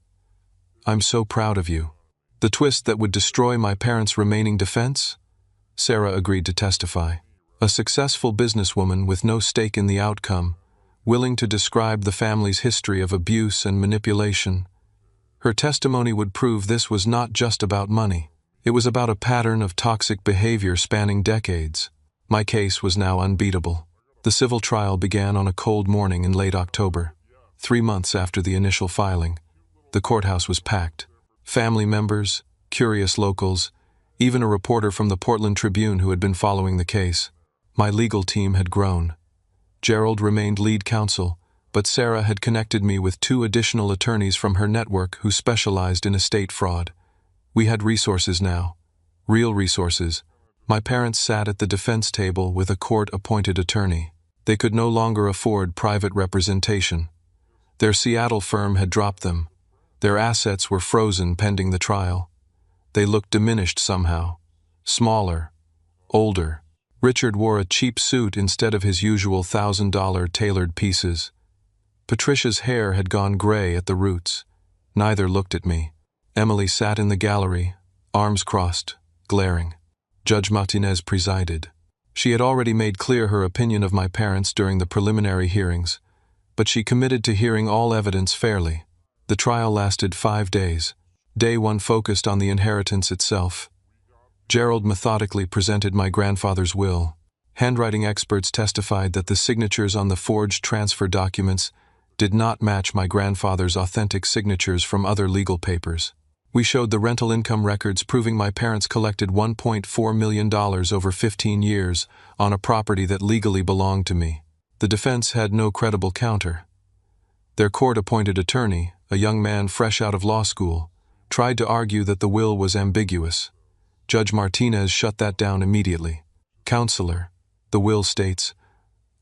I'm so proud of you. The twist that would destroy my parents' remaining defense? Sarah agreed to testify. A successful businesswoman with no stake in the outcome willing to describe the family's history of abuse and manipulation. Her testimony would prove this was not just about money. It was about a pattern of toxic behavior spanning decades. My case was now unbeatable. The civil trial began on a cold morning in late October. 3 months after the initial filing, the courthouse was packed. Family members, curious locals, even a reporter from the Portland Tribune who had been following the case. My legal team had grown. Gerald remained lead counsel, but Sarah had connected me with 2 additional attorneys from her network who specialized in estate fraud. We had resources now. Real resources. My parents sat at the defense table with a court-appointed attorney. They could no longer afford private representation. Their Seattle firm had dropped them. Their assets were frozen pending the trial. They looked diminished somehow. Smaller. Older. Richard wore a cheap suit instead of his usual $1,000 tailored pieces. Patricia's hair had gone gray at the roots. Neither looked at me. Emily sat in the gallery, arms crossed, glaring. Judge Martinez presided. She had already made clear her opinion of my parents during the preliminary hearings, but she committed to hearing all evidence fairly. The trial lasted 5 days. Day 1 focused on the inheritance itself. Gerald methodically presented my grandfather's will. Handwriting experts testified that the signatures on the forged transfer documents did not match my grandfather's authentic signatures from other legal papers. We showed the rental income records proving my parents collected $1.4 million over 15 years on a property that legally belonged to me. The defense had no credible counter. Their court-appointed attorney, a young man fresh out of law school, tried to argue that the will was ambiguous. Judge Martinez shut that down immediately. Counselor, the will states,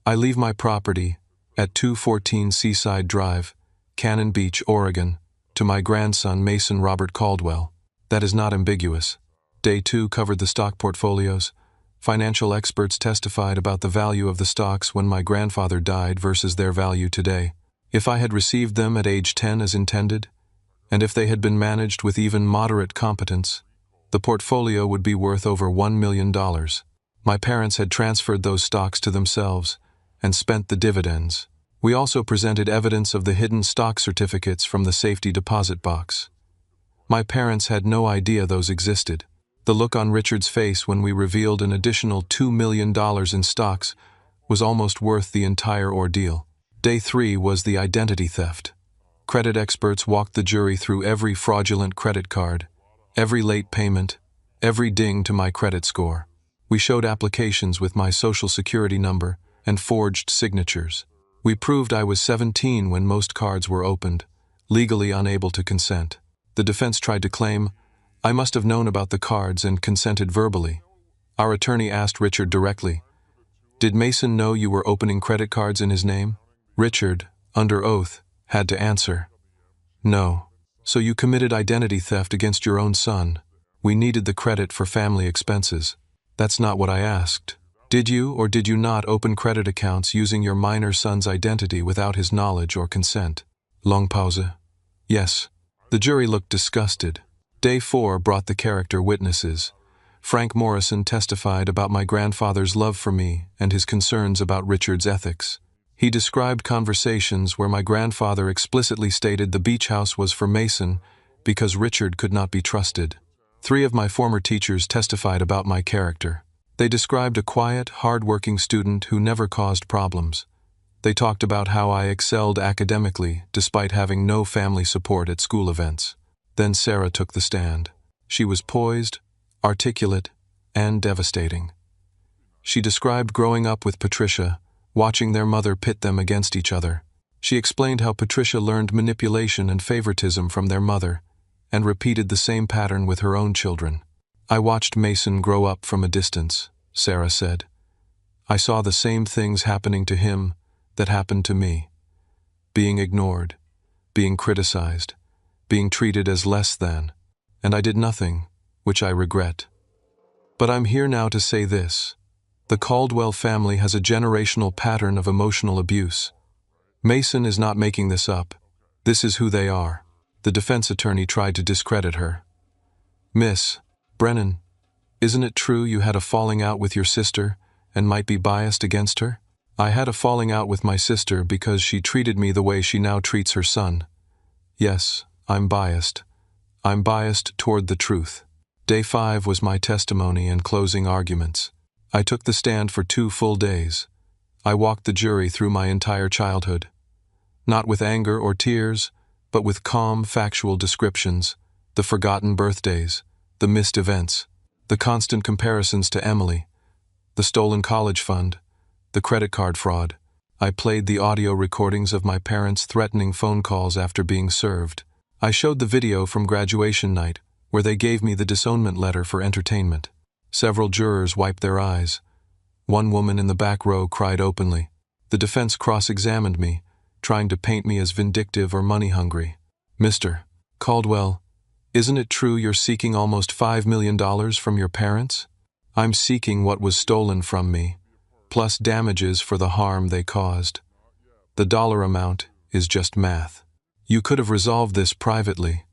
I leave my property at 214 Seaside Drive, Cannon Beach, Oregon, to my grandson Mason Robert Caldwell. That is not ambiguous. Day 2 covered the stock portfolios. Financial experts testified about the value of the stocks when my grandfather died versus their value today. If I had received them at age 10 as intended, and if they had been managed with even moderate competence, the portfolio would be worth over $1 million. My parents had transferred those stocks to themselves and spent the dividends. We also presented evidence of the hidden stock certificates from the safety deposit box. My parents had no idea those existed. The look on Richard's face when we revealed an additional $2 million in stocks was almost worth the entire ordeal. Day 3 was the identity theft. Credit experts walked the jury through every fraudulent credit card, every late payment, every ding to my credit score. We showed applications with my social security number and forged signatures. We proved I was 17 when most cards were opened, legally unable to consent. The defense tried to claim, I must have known about the cards and consented verbally. Our attorney asked Richard directly, did Mason know you were opening credit cards in his name? Richard, under oath, had to answer, no. So you committed identity theft against your own son. We needed the credit for family expenses. That's not what I asked. Did you or did you not open credit accounts using your minor son's identity without his knowledge or consent? Long pause. Yes. The jury looked disgusted. Day 4 brought the character witnesses. Frank Morrison testified about my grandfather's love for me and his concerns about Richard's ethics. He described conversations where my grandfather explicitly stated the beach house was for Mason because Richard could not be trusted. 3 of my former teachers testified about my character. They described a quiet, hard-working student who never caused problems. They talked about how I excelled academically despite having no family support at school events. Then Sarah took the stand. She was poised, articulate, and devastating. She described growing up with Patricia, watching their mother pit them against each other. She explained how Patricia learned manipulation and favoritism from their mother, and repeated the same pattern with her own children. I watched Mason grow up from a distance, Sarah said. I saw the same things happening to him that happened to me. Being ignored, being criticized, being treated as less than, and I did nothing, which I regret. But I'm here now to say this. The Caldwell family has a generational pattern of emotional abuse. Mason is not making this up. This is who they are. The defense attorney tried to discredit her. Miss Brennan, isn't it true you had a falling out with your sister and might be biased against her? I had a falling out with my sister because she treated me the way she now treats her son. Yes, I'm biased. I'm biased toward the truth. Day 5 was my testimony and closing arguments. I took the stand for 2 full days. I walked the jury through my entire childhood. Not with anger or tears, but with calm, factual descriptions, the forgotten birthdays, the missed events, the constant comparisons to Emily, the stolen college fund, the credit card fraud. I played the audio recordings of my parents' threatening phone calls after being served. I showed the video from graduation night, where they gave me the disownment letter for entertainment. Several jurors wiped their eyes. One woman in the back row cried openly. The defense cross-examined me, trying to paint me as vindictive or money-hungry. Mr. Caldwell, isn't it true you're seeking almost $5 million from your parents? I'm seeking what was stolen from me, plus damages for the harm they caused. The dollar amount is just math. You could have resolved this privately.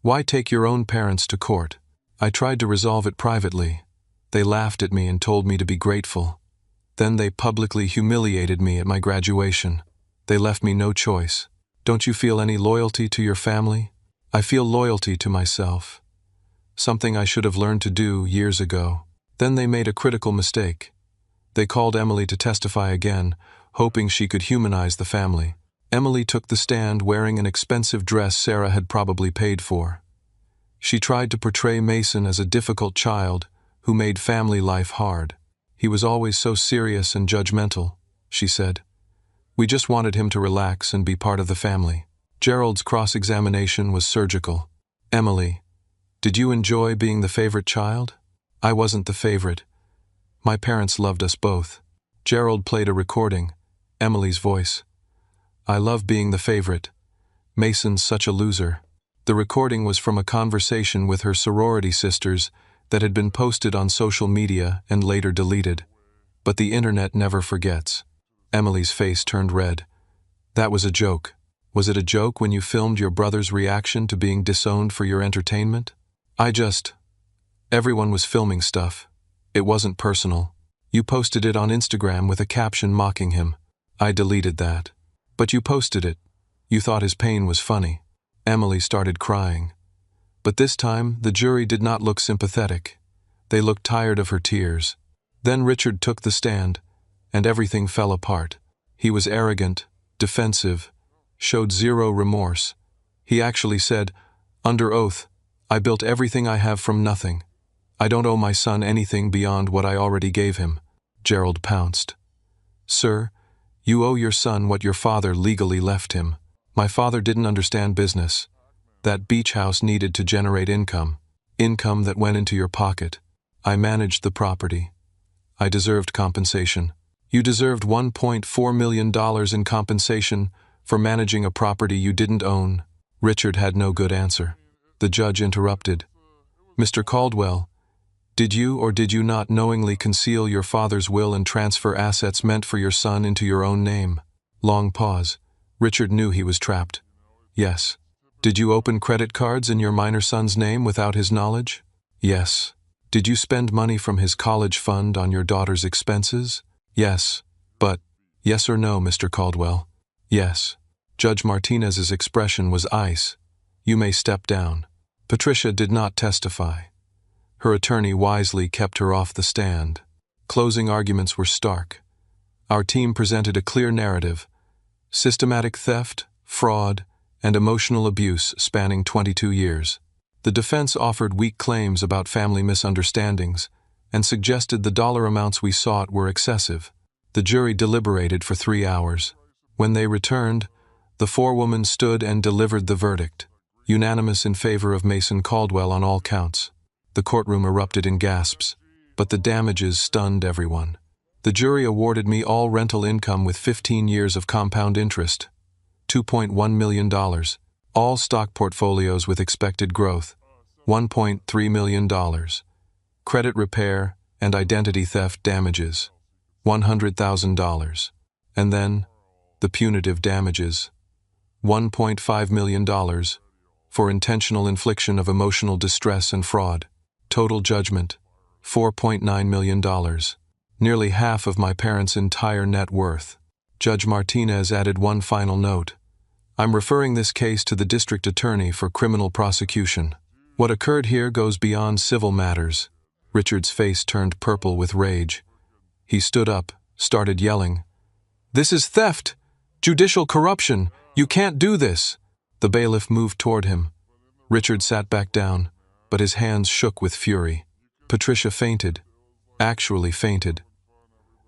Why take your own parents to court? I tried to resolve it privately. They laughed at me and told me to be grateful. Then they publicly humiliated me at my graduation. They left me no choice. Don't you feel any loyalty to your family? I feel loyalty to myself. Something I should have learned to do years ago. Then they made a critical mistake. They called Emily to testify again, hoping she could humanize the family. Emily took the stand wearing an expensive dress Sarah had probably paid for. She tried to portray Mason as a difficult child who made family life hard. He was always so serious and judgmental, she said. We just wanted him to relax and be part of the family. Gerald's cross-examination was surgical. Emily, did you enjoy being the favorite child? I wasn't the favorite. My parents loved us both. Gerald played a recording, Emily's voice. I love being the favorite. Mason's such a loser. The recording was from a conversation with her sorority sisters that had been posted on social media and later deleted. But the internet never forgets. Emily's face turned red. That was a joke. Was it a joke when you filmed your brother's reaction to being disowned for your entertainment? Everyone was filming stuff. It wasn't personal. You posted it on Instagram with a caption mocking him. I deleted that. But you posted it. You thought his pain was funny. Emily started crying. But this time, the jury did not look sympathetic. They looked tired of her tears. Then Richard took the stand, and everything fell apart. He was arrogant, defensive, showed zero remorse. He actually said, under oath, I built everything I have from nothing. I don't owe my son anything beyond what I already gave him. Gerald pounced. Sir, you owe your son what your father legally left him. My father didn't understand business. That beach house needed to generate income that went into your pocket. I managed the property. I deserved compensation. You deserved $1.4 million in compensation for managing a property you didn't own. Richard had no good answer. The judge interrupted. Mr. Caldwell, did you or did you not knowingly conceal your father's will and transfer assets meant for your son into your own name? Long pause. Richard knew he was trapped. Yes. Did you open credit cards in your minor son's name without his knowledge? Yes. Did you spend money from his college fund on your daughter's expenses? Yes. But, yes or no, Mr. Caldwell? Yes. Judge Martinez's expression was ice. You may step down. Patricia did not testify. Her attorney wisely kept her off the stand. Closing arguments were stark. Our team presented a clear narrative: systematic theft, fraud, and emotional abuse spanning 22 years. The defense offered weak claims about family misunderstandings and suggested the dollar amounts we sought were excessive. The jury deliberated for 3 hours. When they returned, the forewoman stood and delivered the verdict, unanimous in favor of Mason Caldwell on all counts. The courtroom erupted in gasps, but the damages stunned everyone. The jury awarded me all rental income with 15 years of compound interest, $2.1 million, all stock portfolios with expected growth, $1.3 million, credit repair and identity theft damages, $100,000, and then the punitive damages, $1.5 million, for intentional infliction of emotional distress and fraud. Total judgment, $4.9 million. nearly half of my parents' entire net worth. Judge Martinez added one final note. I'm referring this case to the district attorney for criminal prosecution. What occurred here goes beyond civil matters. Richard's face turned purple with rage. He stood up, started yelling. This is theft! Judicial corruption! You can't do this! The bailiff moved toward him. Richard sat back down, but his hands shook with fury. Patricia fainted. Actually fainted.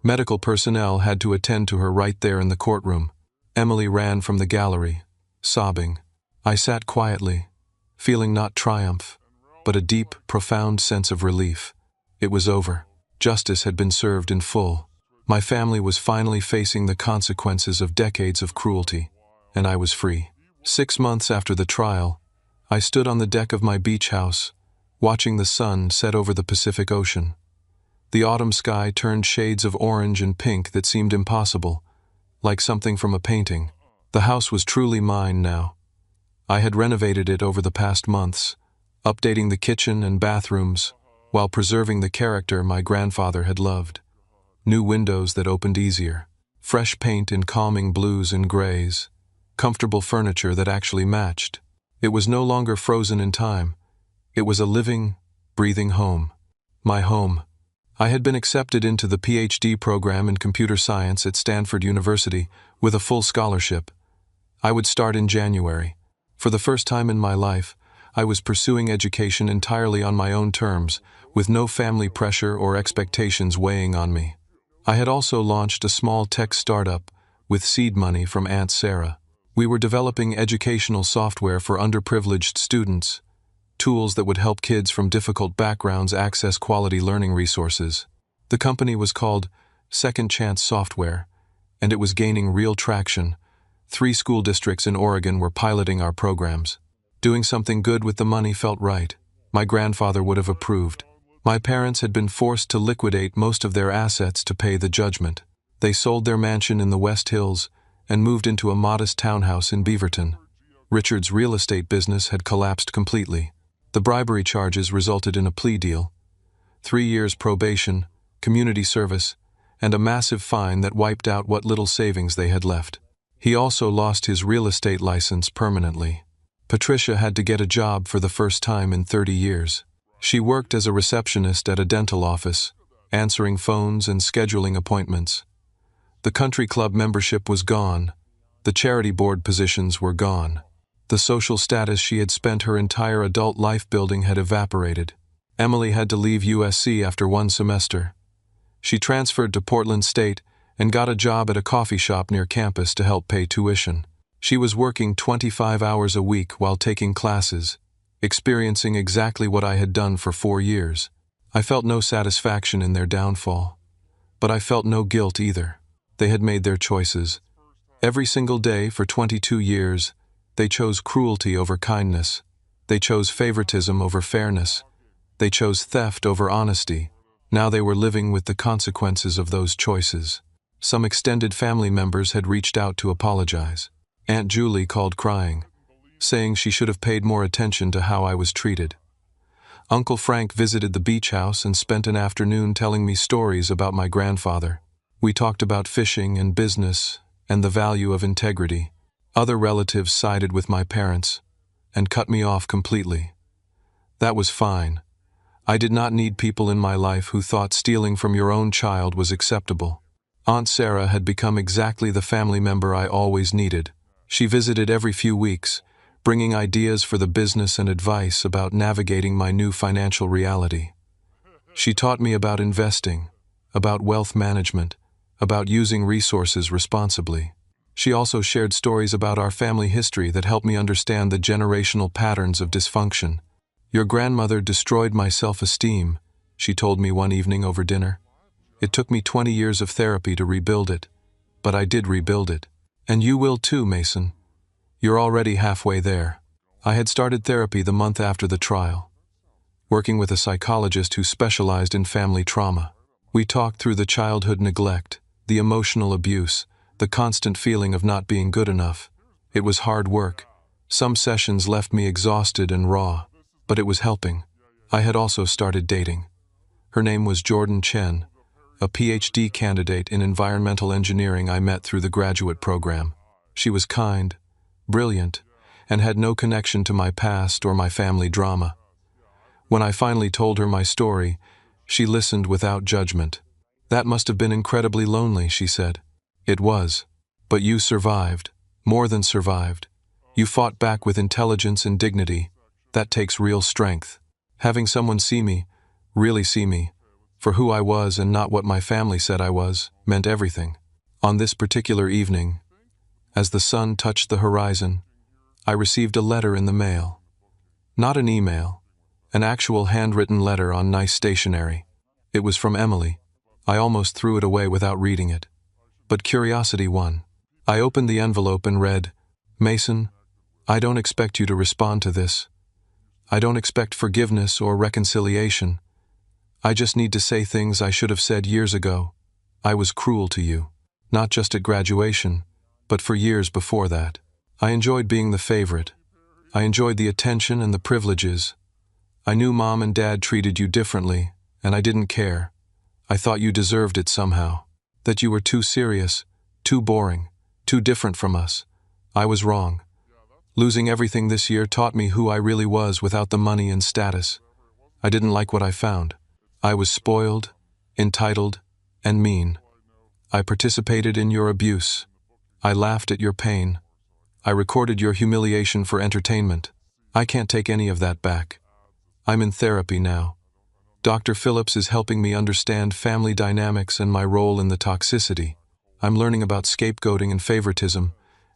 Medical personnel had to attend to her right there in the courtroom. Emily ran from the gallery, sobbing. I sat quietly, feeling not triumph, but a deep, profound sense of relief. It was over. Justice had been served in full. My family was finally facing the consequences of decades of cruelty, and I was free. 6 months after the trial, I stood on the deck of my beach house, watching the sun set over the Pacific Ocean. The autumn sky turned shades of orange and pink that seemed impossible, like something from a painting. The house was truly mine now. I had renovated it over the past months, updating the kitchen and bathrooms, while preserving the character my grandfather had loved. New windows that opened easier, fresh paint in calming blues and grays, comfortable furniture that actually matched. It was no longer frozen in time. It was a living, breathing home. My home. I had been accepted into the PhD program in computer science at Stanford University with a full scholarship. I would start in January. For the first time in my life, I was pursuing education entirely on my own terms, with no family pressure or expectations weighing on me. I had also launched a small tech startup with seed money from Aunt Sarah. We were developing educational software for underprivileged students, tools that would help kids from difficult backgrounds access quality learning resources. The company was called Second Chance Software, and it was gaining real traction. 3 school districts in Oregon were piloting our programs. Doing something good with the money felt right. My grandfather would have approved. My parents had been forced to liquidate most of their assets to pay the judgment. They sold their mansion in the West Hills and moved into a modest townhouse in Beaverton. Richard's real estate business had collapsed completely. The bribery charges resulted in a plea deal, 3 years probation, community service, and a massive fine that wiped out what little savings they had left. He also lost his real estate license permanently. Patricia had to get a job for the first time in 30 years. She worked as a receptionist at a dental office, answering phones and scheduling appointments. The country club membership was gone. The charity board positions were gone. The social status she had spent her entire adult life building had evaporated. Emily had to leave USC after 1 semester. She transferred to Portland State and got a job at a coffee shop near campus to help pay tuition. She was working 25 hours a week while taking classes, experiencing exactly what I had done for 4 years. I felt no satisfaction in their downfall, but I felt no guilt either. They had made their choices. Every single day for 22 years, they chose cruelty over kindness. They chose favoritism over fairness. They chose theft over honesty. Now they were living with the consequences of those choices. Some extended family members had reached out to apologize. Aunt Julie called crying, saying she should have paid more attention to how I was treated. Uncle Frank visited the beach house and spent an afternoon telling me stories about my grandfather. We talked about fishing and business and the value of integrity. Other relatives sided with my parents and cut me off completely. That was fine. I did not need people in my life who thought stealing from your own child was acceptable. Aunt Sarah had become exactly the family member I always needed. She visited every few weeks, bringing ideas for the business and advice about navigating my new financial reality. She taught me about investing, about wealth management, about using resources responsibly. She also shared stories about our family history that helped me understand the generational patterns of dysfunction. Your grandmother destroyed my self-esteem, she told me one evening over dinner. It took me 20 years of therapy to rebuild it, but I did rebuild it. And you will too, Mason. You're already halfway there. I had started therapy the month after the trial, working with a psychologist who specialized in family trauma. We talked through the childhood neglect, the emotional abuse, the constant feeling of not being good enough. It was hard work. Some sessions left me exhausted and raw, but it was helping. I had also started dating. Her name was Jordan Chen, a PhD candidate in environmental engineering I met through the graduate program. She was kind, brilliant, and had no connection to my past or my family drama. When I finally told her my story, she listened without judgment. "That must have been incredibly lonely," she said. "It was. But you survived, more than survived. You fought back with intelligence and dignity. That takes real strength." Having someone see me, really see me, for who I was and not what my family said I was, meant everything. On this particular evening, as the sun touched the horizon, I received a letter in the mail. Not an email, an actual handwritten letter on nice stationery. It was from Emily. I almost threw it away without reading it. But curiosity won. I opened the envelope and read, "Mason, I don't expect you to respond to this. I don't expect forgiveness or reconciliation. I just need to say things I should have said years ago. I was cruel to you, not just at graduation, but for years before that. I enjoyed being the favorite. I enjoyed the attention and the privileges. I knew Mom and Dad treated you differently, and I didn't care. I thought you deserved it somehow. That you were too serious, too boring, too different from us. I was wrong. Losing everything this year taught me who I really was without the money and status. I didn't like what I found. I was spoiled, entitled, and mean. I participated in your abuse. I laughed at your pain. I recorded your humiliation for entertainment. I can't take any of that back. I'm in therapy now. Dr. Phillips is helping me understand family dynamics and my role in the toxicity. I'm learning about scapegoating and favoritism,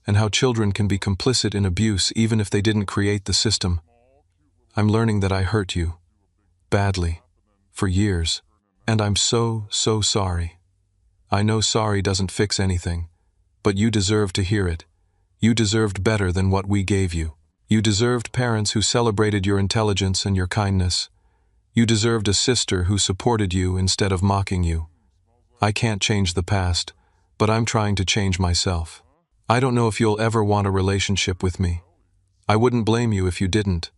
and how children can be complicit in abuse even if they didn't create the system. I'm learning that I hurt you. Badly. For years. And I'm so sorry. I know sorry doesn't fix anything, but you deserve to hear it. You deserved better than what we gave you. You deserved parents who celebrated your intelligence and your kindness. You deserved a sister who supported you instead of mocking you. I can't change the past, but I'm trying to change myself. I don't know if you'll ever want a relationship with me. I wouldn't blame you if you didn't.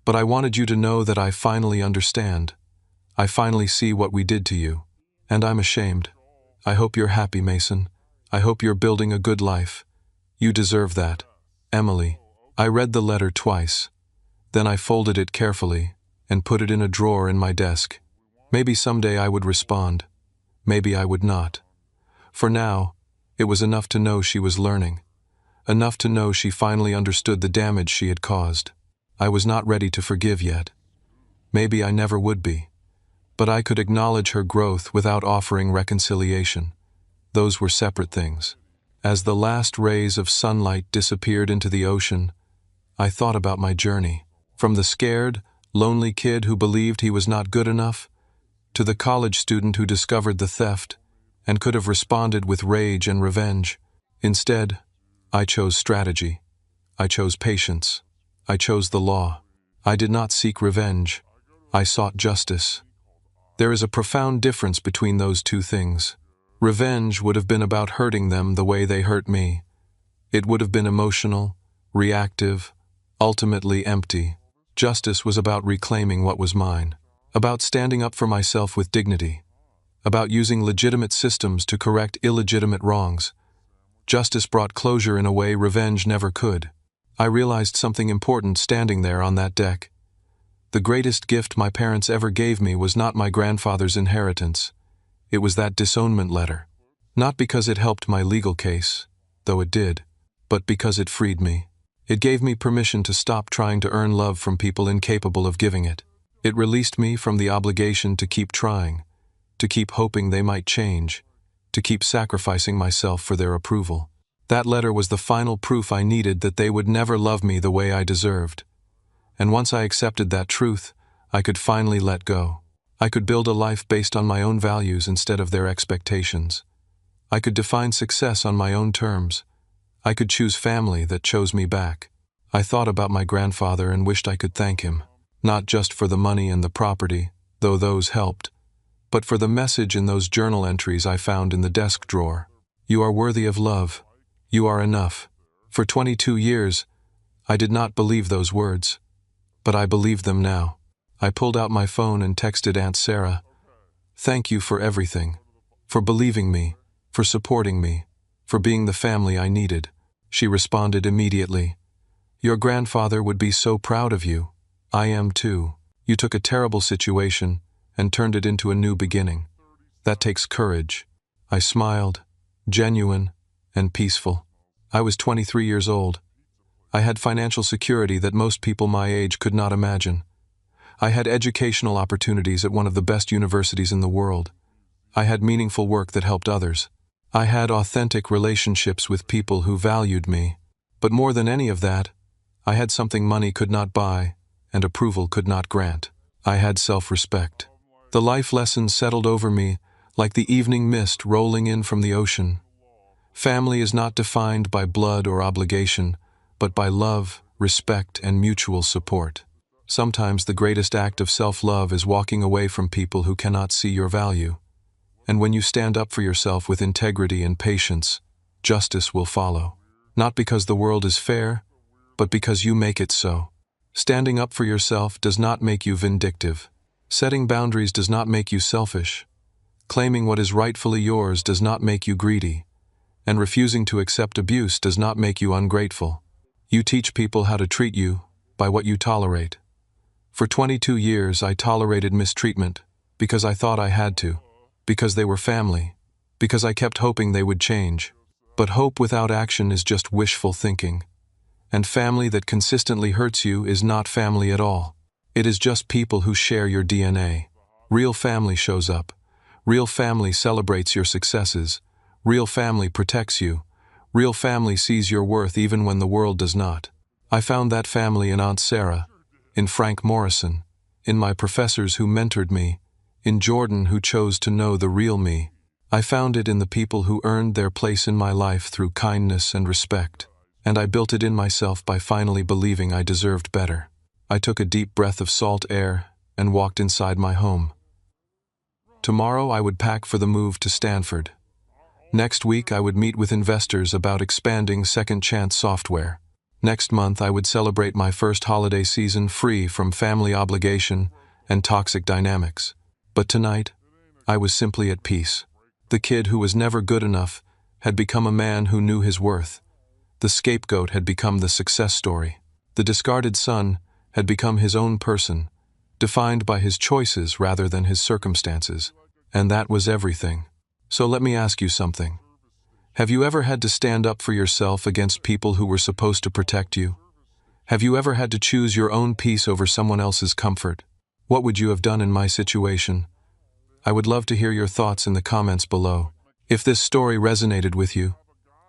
But I wanted you to know that I finally understand. I finally see what we did to you. And I'm ashamed. I hope you're happy, Mason. I hope you're building a good life. You deserve that. Emily. I read the letter twice. Then I folded it carefully and put it in a drawer in my desk. Maybe someday I would respond. Maybe I would not. For now, it was enough to know she was learning. Enough to know she finally understood the damage she had caused. I was not ready to forgive yet. Maybe I never would be. But I could acknowledge her growth without offering reconciliation. Those were separate things. As the last rays of sunlight disappeared into the ocean, I thought about my journey. From the scared, lonely kid who believed he was not good enough, to the college student who discovered the theft and could have responded with rage and revenge. Instead, I chose strategy. I chose patience. I chose the law. I did not seek revenge. I sought justice. There is a profound difference between those two things. Revenge would have been about hurting them the way they hurt me. It would have been emotional, reactive, ultimately empty. Justice was about reclaiming what was mine, about standing up for myself with dignity, about using legitimate systems to correct illegitimate wrongs. Justice brought closure in a way revenge never could. I realized something important standing there on that deck. The greatest gift my parents ever gave me was not my grandfather's inheritance. It was that disownment letter. Not because it helped my legal case, though it did, but because it freed me. It gave me permission to stop trying to earn love from people incapable of giving it. It released me from the obligation to keep trying, to keep hoping they might change, to keep sacrificing myself for their approval. That letter was the final proof I needed that they would never love me the way I deserved. And once I accepted that truth, I could finally let go. I could build a life based on my own values instead of their expectations. I could define success on my own terms. I could choose family that chose me back. I thought about my grandfather and wished I could thank him, not just for the money and the property, though those helped, but for the message in those journal entries I found in the desk drawer. You are worthy of love. You are enough. For 22 years, I did not believe those words, but I believe them now. I pulled out my phone and texted Aunt Sarah. Thank you for everything. for believing me, for supporting me, for being the family I needed." She responded immediately, "Your grandfather would be so proud of you. I am too. You took a terrible situation and turned it into a new beginning. That takes courage." I smiled, genuine and peaceful. I was 23 years old. I had financial security that most people my age could not imagine. I had educational opportunities at one of the best universities in the world. I had meaningful work that helped others. I had authentic relationships with people who valued me. But more than any of that, I had something money could not buy and approval could not grant. I had self-respect. The life lessons settled over me like the evening mist rolling in from the ocean. Family is not defined by blood or obligation, but by love, respect, and mutual support. Sometimes the greatest act of self-love is walking away from people who cannot see your value. And when you stand up for yourself with integrity and patience, justice will follow. Not because the world is fair, but because you make it so. Standing up for yourself does not make you vindictive. Setting boundaries does not make you selfish. Claiming what is rightfully yours does not make you greedy. And refusing to accept abuse does not make you ungrateful. You teach people how to treat you by what you tolerate. For 22 years, I tolerated mistreatment because I thought I had to, because they were family, because I kept hoping they would change. But hope without action is just wishful thinking. And family that consistently hurts you is not family at all. It is just people who share your DNA. Real family shows up. Real family celebrates your successes. Real family protects you. Real family sees your worth even when the world does not. I found that family in Aunt Sarah, in Frank Morrison, in my professors who mentored me, in Jordan who chose to know the real me. I found it in the people who earned their place in my life through kindness and respect. And I built it in myself by finally believing I deserved better. I took a deep breath of salt air and walked inside my home. Tomorrow I would pack for the move to Stanford. Next week I would meet with investors about expanding Second Chance software. Next month I would celebrate my first holiday season free from family obligation and toxic dynamics. But tonight, I was simply at peace. The kid who was never good enough had become a man who knew his worth. The scapegoat had become the success story. The discarded son had become his own person, defined by his choices rather than his circumstances. And that was everything. So let me ask you something. Have you ever had to stand up for yourself against people who were supposed to protect you? Have you ever had to choose your own peace over someone else's comfort? What would you have done in my situation? I would love to hear your thoughts in the comments below. If this story resonated with you,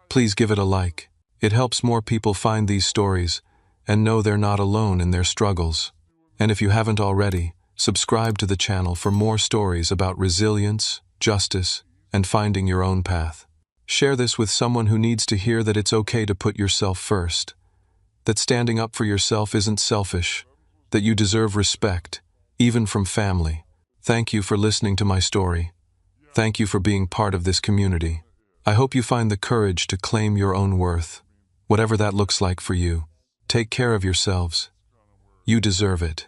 please give it a like. It helps more people find these stories and know they're not alone in their struggles. And if you haven't already, subscribe to the channel for more stories about resilience, justice, and finding your own path. Share this with someone who needs to hear that it's okay to put yourself first, that standing up for yourself isn't selfish, that you deserve respect, even from family. Thank you for listening to my story. Thank you for being part of this community. I hope you find the courage to claim your own worth, whatever that looks like for you. Take care of yourselves. You deserve it.